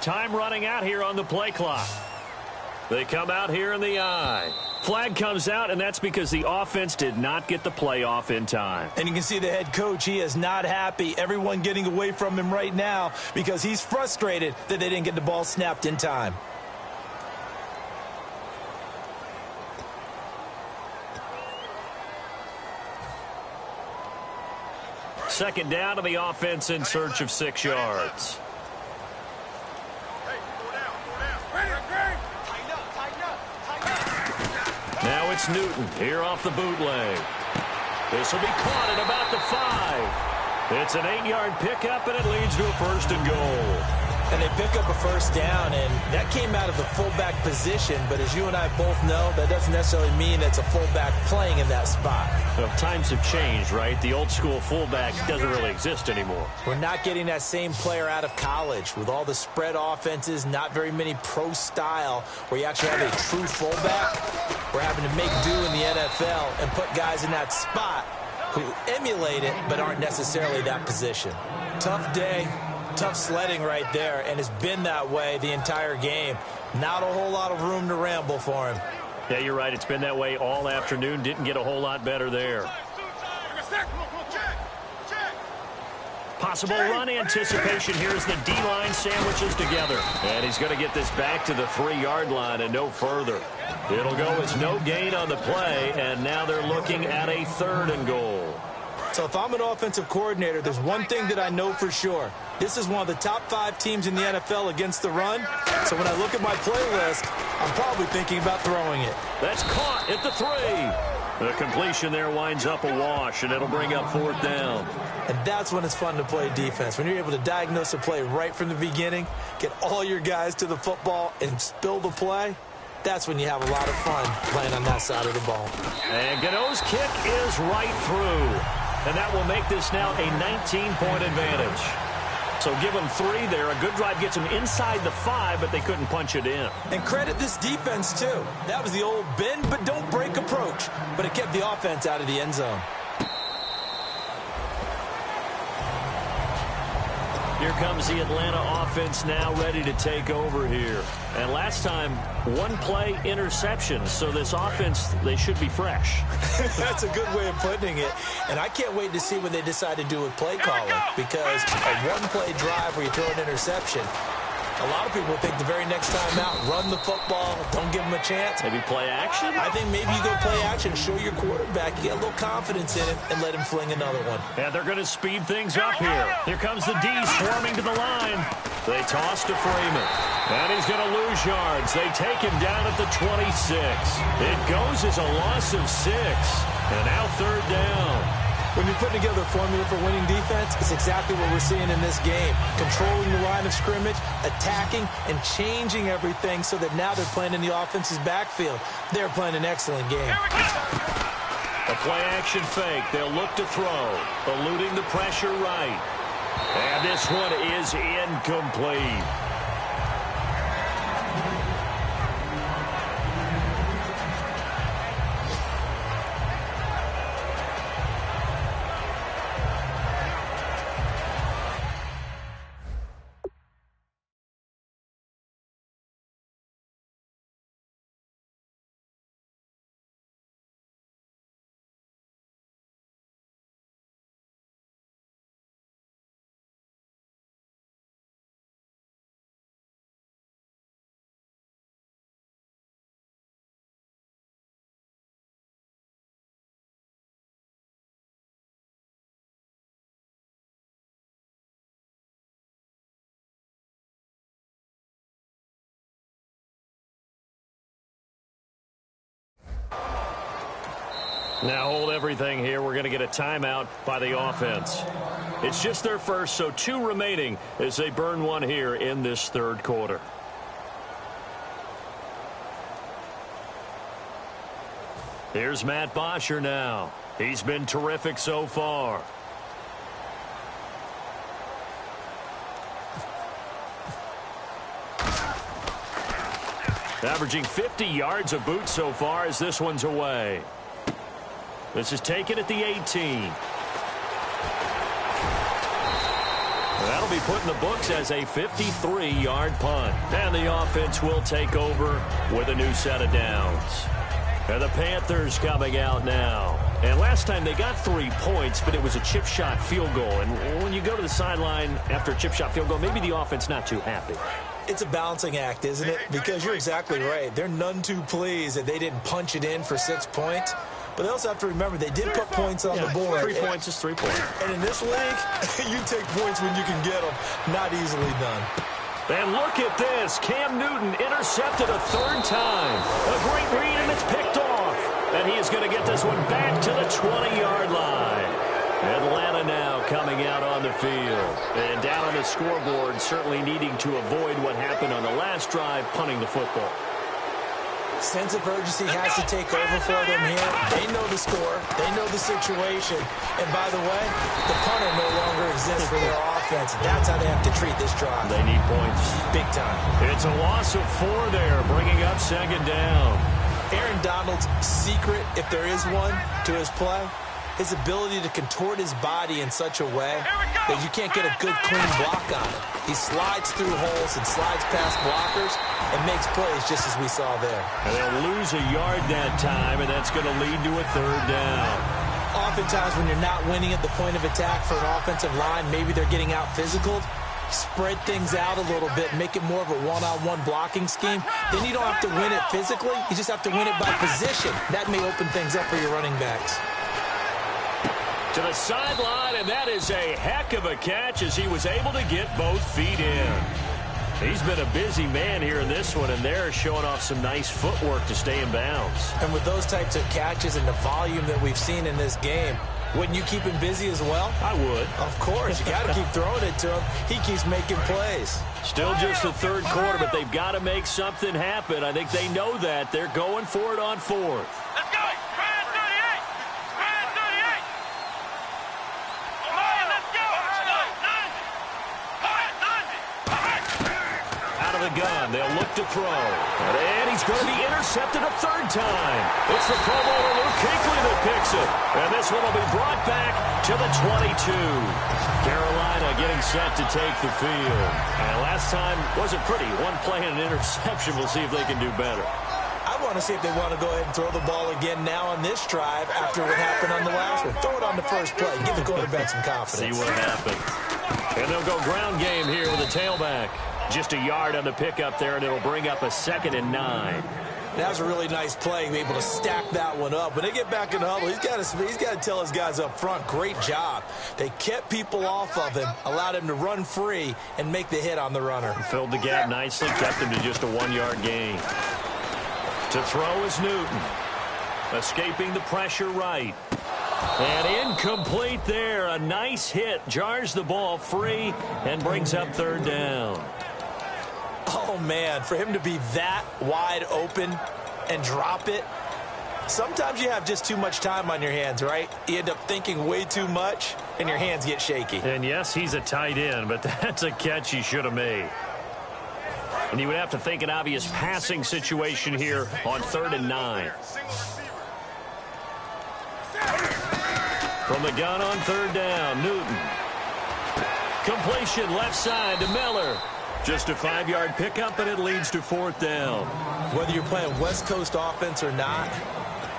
Speaker 3: Time running out here on the play clock. They come out here in the eye. Flag comes out, and that's because the offense did not get the play off in time.
Speaker 5: And you can see the head coach, he is not happy. Everyone getting away from him right now because he's frustrated that they didn't get the ball snapped in time.
Speaker 3: Second down to the offense in search of 6 yards. Now it's Newton here off the bootleg. This will be caught at about the 5. It's an 8-yard pickup, and it leads to a first and goal.
Speaker 5: And they pick up a first down, and that came out of the fullback position. But as you and I both know, that doesn't necessarily mean it's a fullback playing in that spot.
Speaker 3: Well, times have changed, right? The old school fullback doesn't really exist anymore.
Speaker 5: We're not getting that same player out of college with all the spread offenses, not very many pro style where you actually have a true fullback. We're having to make do in the NFL and put guys in that spot who emulate it but aren't necessarily that position. Tough day. Tough sledding right there, and it's been that way the entire game. Not a whole lot of room to ramble for him.
Speaker 3: Yeah, you're right. It's been that way all afternoon. Didn't get a whole lot better there. Possible run anticipation here as the D-line sandwiches together. And he's going to get this back to the 3-yard line and no further. It'll go as no gain on the play, and now they're looking at a 3rd and goal.
Speaker 5: So if I'm an offensive coordinator, there's one thing that I know for sure. This is one of the top 5 teams in the NFL against the run. So when I look at my playlist, I'm probably thinking about throwing it.
Speaker 3: That's caught at the 3. The completion there winds up a wash, and it'll bring up 4th down.
Speaker 5: And that's when it's fun to play defense. When you're able to diagnose a play right from the beginning, get all your guys to the football, and spill the play, that's when you have a lot of fun playing on that side of the ball.
Speaker 3: And Gano's kick is right through. And that will make this now a 19-point advantage. So give them 3 there. A good drive gets them inside the 5, but they couldn't punch it in.
Speaker 5: And credit this defense, too. That was the old bend but don't break approach. But it kept the offense out of the end zone.
Speaker 3: Here comes the Atlanta offense now ready to take over here. And last time, 1 play interception. So this offense, they should be fresh.
Speaker 5: That's a good way of putting it. And I can't wait to see what they decide to do with play calling. Because a 1-play drive where you throw an interception, a lot of people think the very next time out, run the football, don't give them a chance.
Speaker 3: Maybe play action?
Speaker 5: I think maybe you go play action, show your quarterback, you get a little confidence in him, and let him fling another one.
Speaker 3: And they're going to speed things up here. Here comes the D swarming to the line. They toss to Freeman. And he's going to lose yards. They take him down at the 26. It goes as a loss of 6. And now 3rd down.
Speaker 5: When you're putting together a formula for winning defense, it's exactly what we're seeing in this game. Controlling the line of scrimmage, attacking, and changing everything so that now they're playing in the offense's backfield. They're playing an excellent game.
Speaker 3: A play-action fake. They'll look to throw. Eluding the pressure right. And this one is incomplete. Now hold everything here. We're going to get a timeout by the offense. It's just their first, so 2 remaining as they burn one here in this third quarter. Here's Matt Bosher now. He's been terrific so far. Averaging 50 yards a boot so far as this one's away. This is taken at the 18. That'll be put in the books as a 53-yard punt. And the offense will take over with a new set of downs. And the Panthers coming out now. And last time they got 3 points, but it was a chip shot field goal. And when you go to the sideline after a chip shot field goal, maybe the offense not too happy.
Speaker 5: It's a balancing act, isn't it? Because you're exactly right. They're none too pleased that they didn't punch it in for 6 points. But they also have to remember they did put points on the board.
Speaker 3: 3 points is 3 points.
Speaker 5: And in this league, you take points when you can get them. Not easily done.
Speaker 3: And look at this. Cam Newton intercepted a 3rd time. A great read, and it's picked off. And he is going to get this one back to the 20-yard line. Atlanta now coming out on the field. And down on the scoreboard, certainly needing to avoid what happened on the last drive, punting the football.
Speaker 5: Sense of urgency has to take over for them here. They know the score. They know the situation. And by the way, the punter no longer exists for their offense. That's how they have to treat this drive.
Speaker 3: They need points.
Speaker 5: Big time.
Speaker 3: It's a loss of 4 there, bringing up 2nd down.
Speaker 5: Aaron Donald's secret, if there is one, to his play, his ability to contort his body in such a way that you can't get a good, clean block on it. He slides through holes and slides past blockers and makes plays just as we saw there.
Speaker 3: And they'll lose a yard that time, and that's going to lead to a 3rd down.
Speaker 5: Oftentimes when you're not winning at the point of attack for an offensive line, maybe they're getting out physical, spread things out a little bit, make it more of a one-on-one blocking scheme. Then you don't have to win it physically. You just have to win it by position. That may open things up for your running backs.
Speaker 3: To the sideline, and that is a heck of a catch as he was able to get both feet in. He's been a busy man here in this one, and they're showing off some nice footwork to stay in bounds.
Speaker 5: And with those types of catches and the volume that we've seen in this game, wouldn't you keep him busy as well?
Speaker 3: I would.
Speaker 5: Of course. You got to keep throwing it to him. He keeps making plays.
Speaker 3: Still just the 3rd quarter, but they've got to make something happen. I think they know that. They're going for it on 4th.
Speaker 4: Let's go. Brad 38. Brad 38. Let's go.
Speaker 3: Out of the gun. They'll look to throw. And he's going to be intercepted a 3rd time. It's the Pro Bowler Luke Kuechly that picks it. And this one will be brought back to the 22. Carolina getting set to take the field. And last time wasn't pretty. One play and an interception. We'll see if they can do better.
Speaker 5: I want to see if they want to go ahead and throw the ball again now on this drive after what happened on the last one. Throw it on the first play. Give the quarterback some confidence.
Speaker 3: See what happens. And they'll go ground game here with a tailback. Just a yard on the pickup there, and it'll bring up a 2nd and 9.
Speaker 5: That was a really nice play, able to stack that one up. When they get back in the huddle, he's got to tell his guys up front, great job. They kept people off of him, allowed him to run free and make the hit on the runner.
Speaker 3: Filled the gap nicely, kept him to just a 1-yard gain. To throw is Newton. Escaping the pressure right. And incomplete there. A nice hit. Jars the ball free and brings up 3rd down.
Speaker 5: Oh, man, for him to be that wide open and drop it, Sometimes you have just too much time on your hands, right? You end up thinking way too much, and your hands get shaky.
Speaker 3: And yes, he's a tight end, but that's a catch he should have made. And you would have to think an obvious passing situation here on 3rd and 9. From the gun on 3rd down, Newton. Completion left side to Miller. Just a 5-yard pickup, and it leads to 4th down.
Speaker 5: Whether you're playing West Coast offense or not,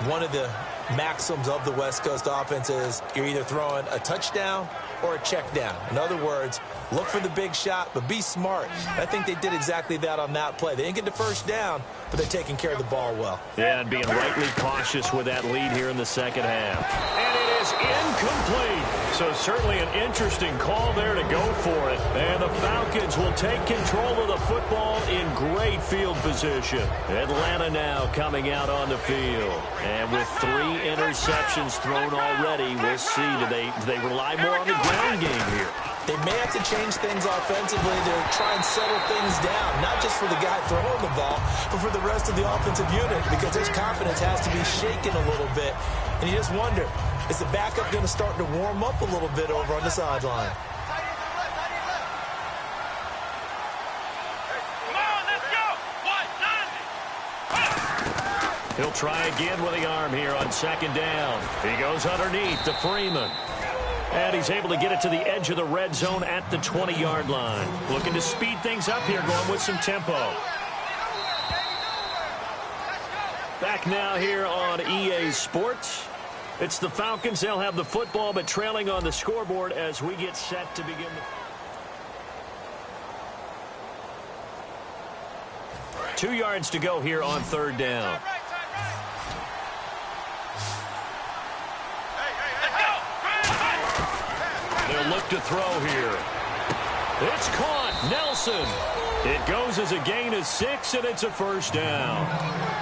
Speaker 5: one of the maxims of the West Coast offense is you're either throwing a touchdown or a check down. In other words, look for the big shot, but be smart. I think they did exactly that on that play. They didn't get the first down, but they're taking care of the ball well.
Speaker 3: Yeah, and being rightly cautious with that lead here in the second half. And it is incomplete. So certainly an interesting call there to go for it. And the Falcons will take control of the football in great field position. Atlanta now coming out on the field. And with 3 interceptions thrown already, we'll see. Do they rely more on the ground game here?
Speaker 5: They may have to change things offensively to try and settle things down, not just for the guy throwing the ball, but for the rest of the offensive unit, because his confidence has to be shaken a little bit. And you just wonder, is the backup going to start to warm up a little bit over on the sideline?
Speaker 3: He'll try again with the arm here on 2nd down. He goes underneath to Freeman. And he's able to get it to the edge of the red zone at the 20-yard line. Looking to speed things up here, going with some tempo. Back now here on EA Sports. It's the Falcons. They'll have the football, but trailing on the scoreboard as we get set to begin the... 2 yards to go here on 3rd down. They'll look to throw here. It's caught. Nelson. It goes as a gain of 6, and it's a 1st down.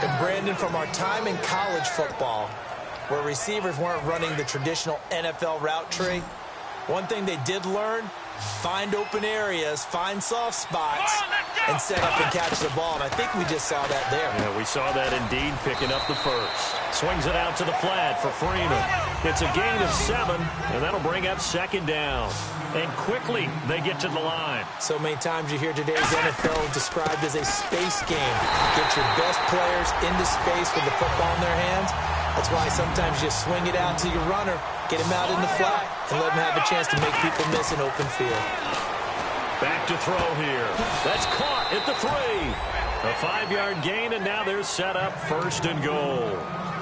Speaker 5: And Brandon, from our time in college football, where receivers weren't running the traditional NFL route tree, one thing they did learn, find open areas, find soft spots, and set up and catch the ball. And I think we just saw that there.
Speaker 3: Yeah, we saw that indeed, picking up the first. Swings it out to the flat for Freeman. It's a gain of 7, and that'll bring up 2nd down. And quickly, they get to the line.
Speaker 5: So many times you hear today's NFL described as a space game. Get your best players into space with the football in their hands. That's why sometimes you swing it out to your runner, get him out in the flat, and let him have a chance to make people miss an open field.
Speaker 3: Back to throw here. That's caught at the 3. A 5-yard gain, and now they're set up 1st and goal.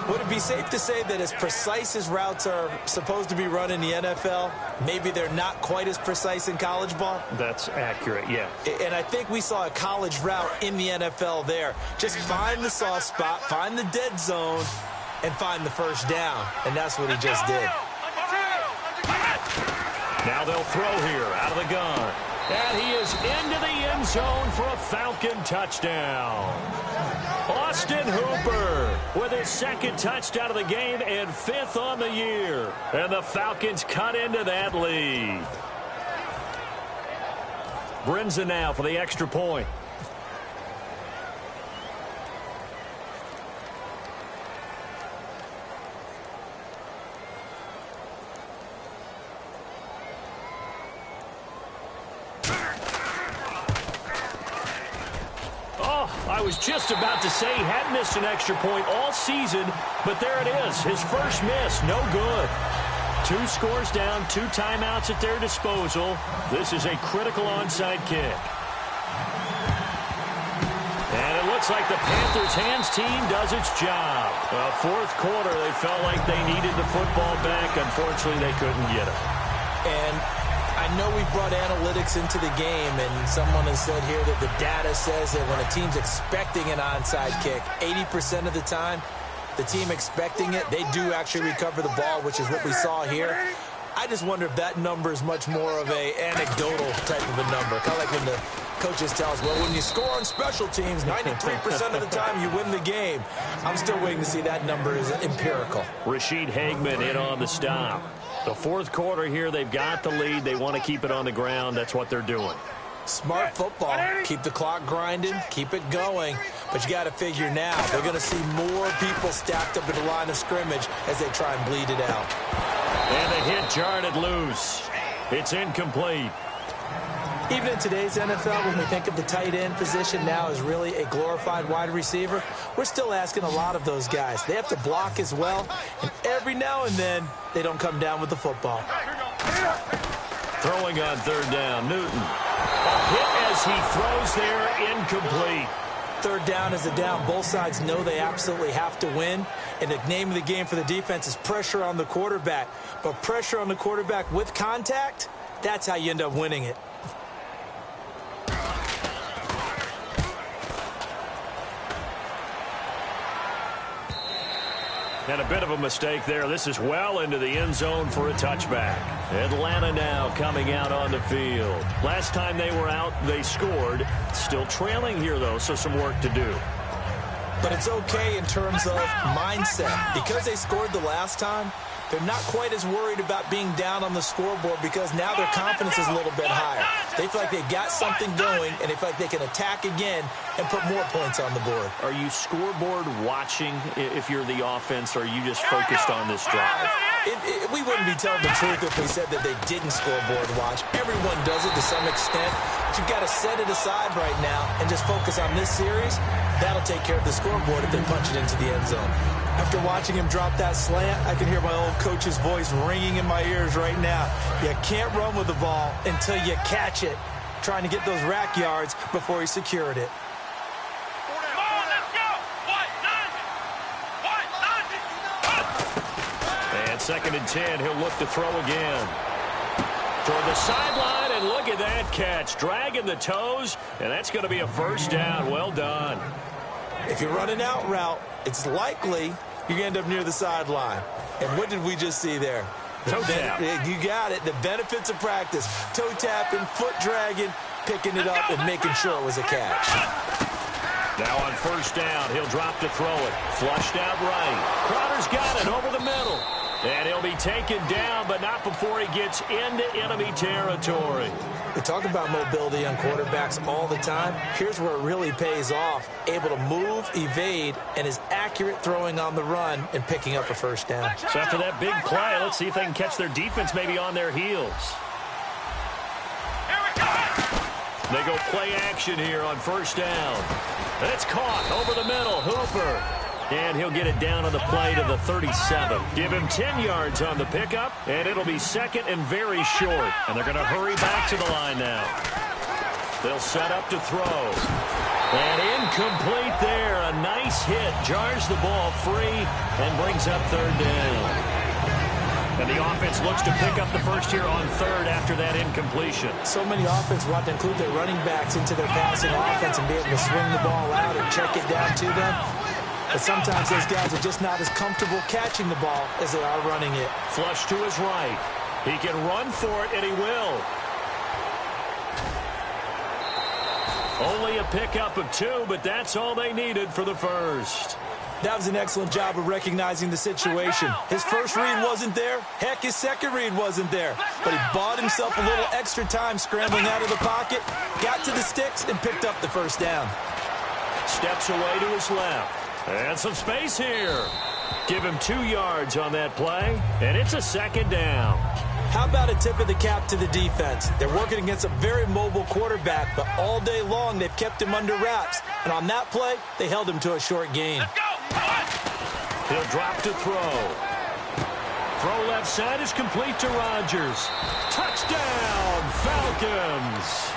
Speaker 5: Would it be safe to say that as precise as routes are supposed to be run in the NFL, maybe they're not quite as precise in college ball?
Speaker 3: That's accurate, yeah.
Speaker 5: And I think we saw a college route in the NFL there. Just find the soft spot, find the dead zone, and find the 1st down. And that's what he just did.
Speaker 3: Now they'll throw here out of the gun. And he is into the end zone for a Falcon touchdown. Austin Hooper with his 2nd touchdown of the game and 5th on the year. And the Falcons cut into that lead. Brinza now for the extra point. I was just about to say he hadn't missed an extra point all season, but there it is. His first miss, no good. 2 scores down, 2 timeouts at their disposal. This is a critical onside kick. And it looks like the Panthers' hands team does its job. Well, 4th quarter, they felt like they needed the football back. Unfortunately, they couldn't get it.
Speaker 5: And I know we brought analytics into the game, and someone has said here that the data says that when a team's expecting an onside kick, 80% of the time, the team expecting it, they do actually recover the ball, which is what we saw here. I just wonder if that number is much more of a anecdotal type of a number. Kind of like when the coaches tell us, well, when you score on special teams, 93% of the time you win the game. I'm still waiting to see that number is empirical.
Speaker 3: Rashid Hageman in on the stop. The 4th quarter here, they've got the lead. They want to keep it on the ground. That's what they're doing.
Speaker 5: Smart football. Keep the clock grinding, keep it going. But you got to figure now, they're going to see more people stacked up at the line of scrimmage as they try and bleed it out.
Speaker 3: And the hit jarred it loose. It's incomplete.
Speaker 5: Even in today's NFL, when we think of the tight end position now as really a glorified wide receiver, we're still asking a lot of those guys. They have to block as well, and every now and then, they don't come down with the football.
Speaker 3: Throwing on third down, Newton. A hit as he throws there, incomplete.
Speaker 5: Third down is a down. Both sides know they absolutely have to win, and the name of the game for the defense is pressure on the quarterback. But pressure on the quarterback with contact, that's how you end up winning it.
Speaker 3: And a bit of a mistake there. This is well into the end zone for a touchback. Atlanta now coming out on the field. Last time they were out, they scored. Still trailing here, though, so some work to do.
Speaker 5: But it's okay in terms of mindset. Because they scored the last time, they're not quite as worried about being down on the scoreboard because now their confidence is a little bit higher. They feel like they've got something going, and they feel like they can attack again and put more points on the board.
Speaker 3: Are you scoreboard watching if you're the offense, or are you just focused on this drive?
Speaker 5: We wouldn't be telling the truth if we said that they didn't scoreboard watch. Everyone does it to some extent. But you've got to set it aside right now and just focus on this series. That'll take care of the scoreboard if they punch it into the end zone. After watching him drop that slant, I can hear my old coach's voice ringing in my ears right now. You can't run with the ball until you catch it. Trying to get those rack yards before he secured it.
Speaker 3: And 2nd and 10, he'll look to throw again. Toward the sideline, and look at that catch. Dragging the toes, and that's going to be a first down. Well done.
Speaker 5: If you're running out route, it's likely you're going to end up near the sideline. And what did we just see there?
Speaker 3: Toe tap.
Speaker 5: You got it. The benefits of practice. Toe tapping, foot dragging, picking it up, and making sure it was a catch.
Speaker 3: Now on first down, he'll drop to throw it. Flushed out right. Crowder's got it over the middle. And he'll be taken down, but not before he gets into enemy territory.
Speaker 5: We talk about mobility on quarterbacks all the time. Here's where it really pays off. Able to move, evade, and is accurate throwing on the run and picking up a first down.
Speaker 3: So after that big play, let's see if they can catch their defense maybe on their heels. They go play action here on first down. It's caught over the middle. Hooper. And he'll get it down on the play to the 37. Give him 10 yards on the pickup, and it'll be second and very short. And they're going to hurry back to the line now. They'll set up to throw. And incomplete there. A nice hit. Jars the ball free and brings up third down. And the offense looks to pick up the first here on third after that incompletion.
Speaker 5: So many offenses want to include their running backs into their passing offense and be able to swing the ball out or check it down to them. But sometimes those guys are just not as comfortable catching the ball as they are running it.
Speaker 3: Flush to his right. He can run for it, and he will. Only a pickup of 2, but that's all they needed for the first.
Speaker 5: That was an excellent job of recognizing the situation. His first read wasn't there. Heck, his second read wasn't there. But he bought himself a little extra time scrambling out of the pocket, got to the sticks, and picked up the first down.
Speaker 3: Steps away to his left. And some space here. Give him 2 yards on that play, and it's a second down.
Speaker 5: How about a tip of the cap to the defense? They're working against a very mobile quarterback, but all day long they've kept him under wraps. And on that play, they held him to a short gain.
Speaker 3: He'll drop to throw. Throw left side is complete to Rodgers. Touchdown, Falcons.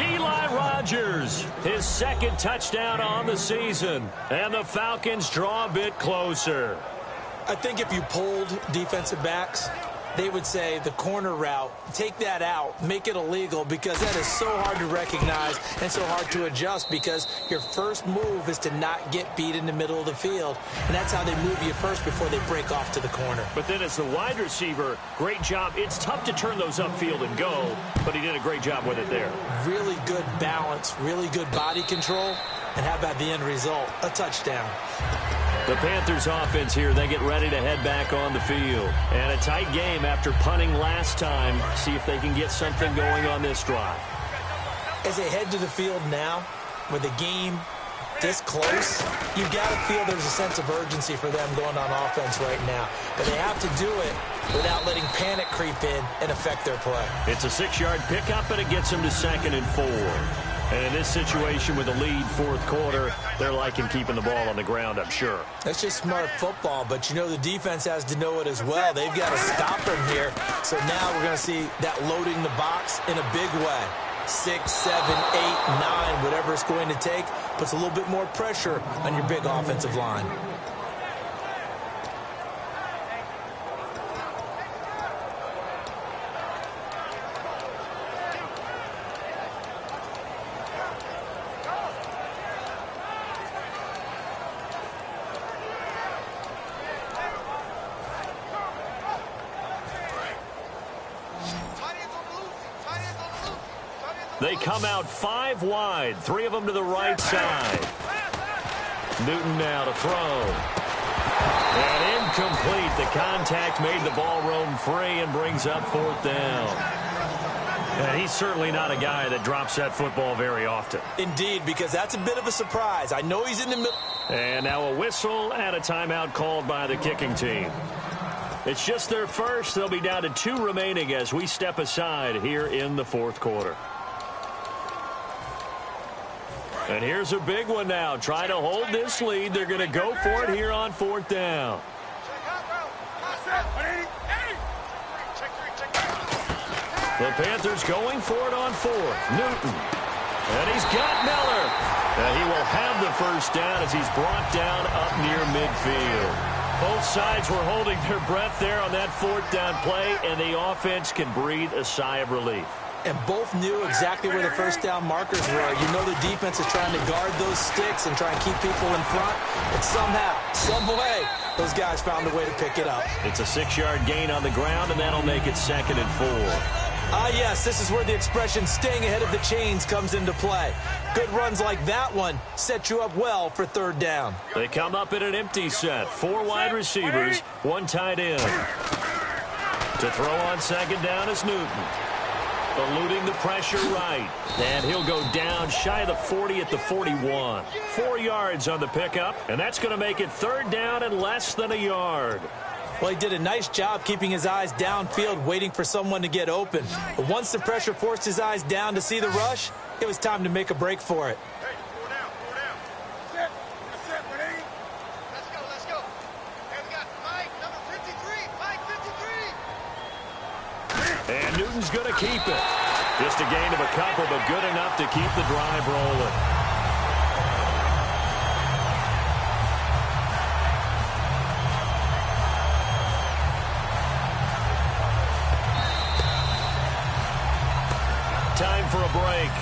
Speaker 3: Eli Rodgers, his second touchdown on the season. And the Falcons draw a bit closer.
Speaker 5: I think if you polled defensive backs, they would say the corner route, take that out, make it illegal, because that is so hard to recognize and so hard to adjust, because your first move is to not get beat in the middle of the field, and that's how they move you first before they break off to the corner.
Speaker 3: But then as the wide receiver, great job. It's tough to turn those upfield and go, but he did a great job with it there.
Speaker 5: Really good balance, really good body control, and how about the end result? A touchdown.
Speaker 3: The Panthers offense here, they get ready to head back on the field. And a tight game after punting last time. See if they can get something going on this drive.
Speaker 5: As they head to the field now, with the game this close, you've got to feel there's a sense of urgency for them going on offense right now. But they have to do it without letting panic creep in and affect their play.
Speaker 3: It's a 6-yard pickup, and it gets them to 2nd and 4. And in this situation with the lead fourth quarter, they're liking keeping the ball on the ground, I'm sure.
Speaker 5: That's just smart football, but you know the defense has to know it as well. They've got to stop them here. So now we're going to see that loading the box in a big way. 6, 7, 8, 9, whatever it's going to take, puts a little bit more pressure on your big offensive line.
Speaker 3: They come out 5 wide, 3 of them to the right side. Newton now to throw. And incomplete. The contact made the ball roam free and brings up 4th down. And he's certainly not a guy that drops that football very often.
Speaker 5: Indeed, because that's a bit of a surprise. I know he's in the middle.
Speaker 3: And now a whistle and a timeout called by the kicking team. It's just their first. They'll be down to 2 remaining as we step aside here in the fourth quarter. And here's a big one now. Trying to hold this lead. They're going to go for it here on 4th down. The Panthers going for it on 4th. Newton. And he's got Miller. And he will have the first down as he's brought down up near midfield. Both sides were holding their breath there on that 4th down play, and the offense can breathe a sigh of relief.
Speaker 5: And both knew exactly where the first down markers were. You know the defense is trying to guard those sticks and try and keep people in front. But somehow, some way, those guys found a way to pick it up.
Speaker 3: It's a 6-yard gain on the ground, and that'll make it 2nd and 4.
Speaker 5: Ah, yes, this is where the expression staying ahead of the chains comes into play. Good runs like that one set you up well for 3rd down.
Speaker 3: They come up in an empty set. 4 wide receivers, 1 tight end. To throw on 2nd down is Newton. Eluding the pressure right. And he'll go down shy of the 40 at the 41. 4 yards on the pickup, and that's going to make it 3rd down and less than a yard.
Speaker 5: Well, he did a nice job keeping his eyes downfield, waiting for someone to get open. But once the pressure forced his eyes down to see the rush, it was time to make a break for it.
Speaker 4: Let's go. Hey, we got Mike, number 53. Mike, 53.
Speaker 3: And Newton's going to keep it. Just a gain of a couple, but good enough to keep the drive rolling. Time for a break.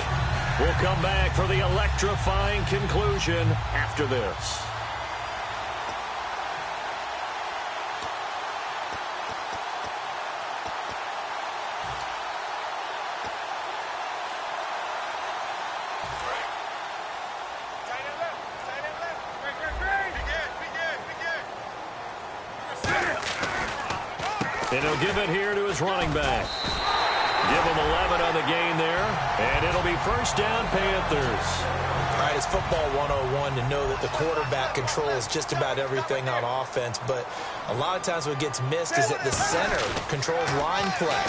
Speaker 3: We'll come back for the electrifying conclusion after this. And he'll give it here to his running back. Give him 11 on the gain there, and it'll be first down, Panthers.
Speaker 5: All right, it's football 101 to know that the quarterback controls just about everything on offense, but a lot of times what gets missed is that the center controls line play.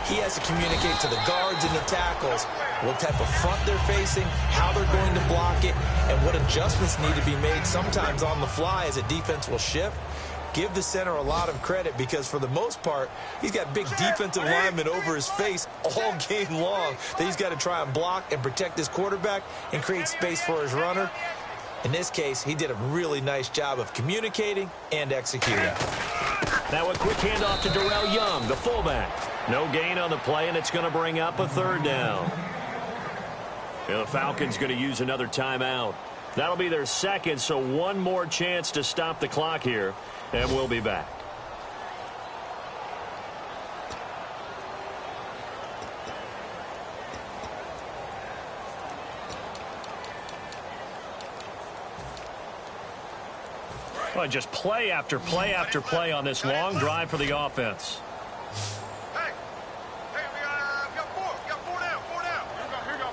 Speaker 5: He has to communicate to the guards and the tackles what type of front they're facing, how they're going to block it, and what adjustments need to be made sometimes on the fly as a defense will shift. Give the center a lot of credit because, for the most part, he's got big defensive linemen over his face all game long that he's got to try and block and protect his quarterback and create space for his runner. In this case, he did a really nice job of communicating and executing.
Speaker 3: Now a quick handoff to Darrell Young, the fullback. No gain on the play, and it's going to bring up a 3rd down. And the Falcons going to use another timeout. That'll be their second, so one more chance to stop the clock here, and we'll be back. Well, just play after play after play on this long drive for the offense.
Speaker 4: Hey, we got 4. We got 4 down. Here we go.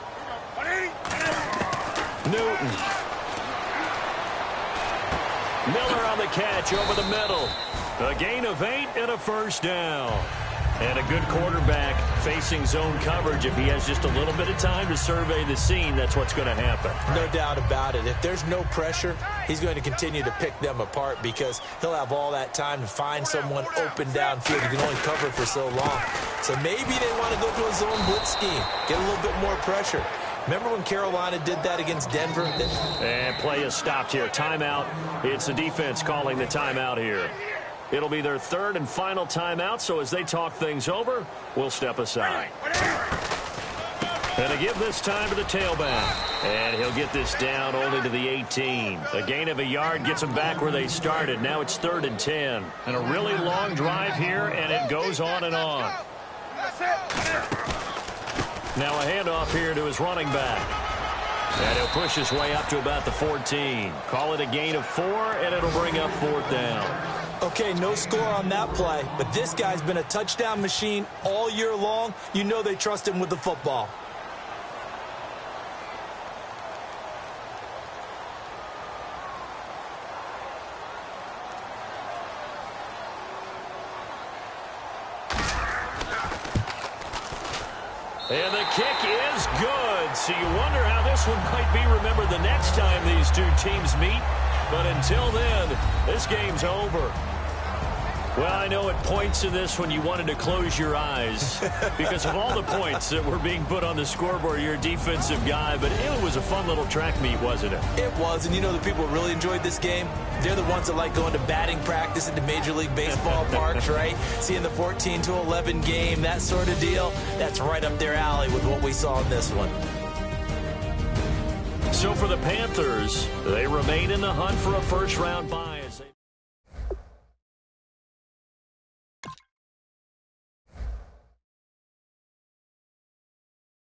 Speaker 3: Newton. Miller on the catch over the middle. A gain of 8 and a first down. And a good quarterback facing zone coverage. If he has just a little bit of time to survey the scene, that's what's going to happen.
Speaker 5: No doubt about it. If there's no pressure, he's going to continue to pick them apart because he'll have all that time to find someone open downfield. You can only cover for so long. So maybe they want to go to a zone blitz scheme, get a little bit more pressure. Remember when Carolina did that against Denver?
Speaker 3: And play is stopped here. Timeout. It's the defense calling the timeout here. It'll be their third and final timeout, so as they talk things over, we'll step aside. And to give this time to the tailback. And he'll get this down only to the 18. A gain of a yard gets them back where they started. Now it's 3rd and 10. And a really long drive here, and it goes on and on. Now a handoff here to his running back. And he'll push his way up to about the 14. Call it a gain of 4, and it'll bring up 4th down.
Speaker 5: Okay, no score on that play, but this guy's been a touchdown machine all year long. You know they trust him with the football.
Speaker 3: And the kick is good. So you wonder how this one might be remembered the next time these two teams meet. But until then, this game's over. Well, I know at points in this when you wanted to close your eyes because of all the points that were being put on the scoreboard. You're a defensive guy, but it was a fun little track meet, wasn't it?
Speaker 5: It was, and you know the people who really enjoyed this game? They're the ones that like going to batting practice at the Major League Baseball parks, right? Seeing the 14-11 game, that sort of deal. That's right up their alley with what we saw in this one.
Speaker 3: So for the Panthers, they remain in the hunt for a first-round bye.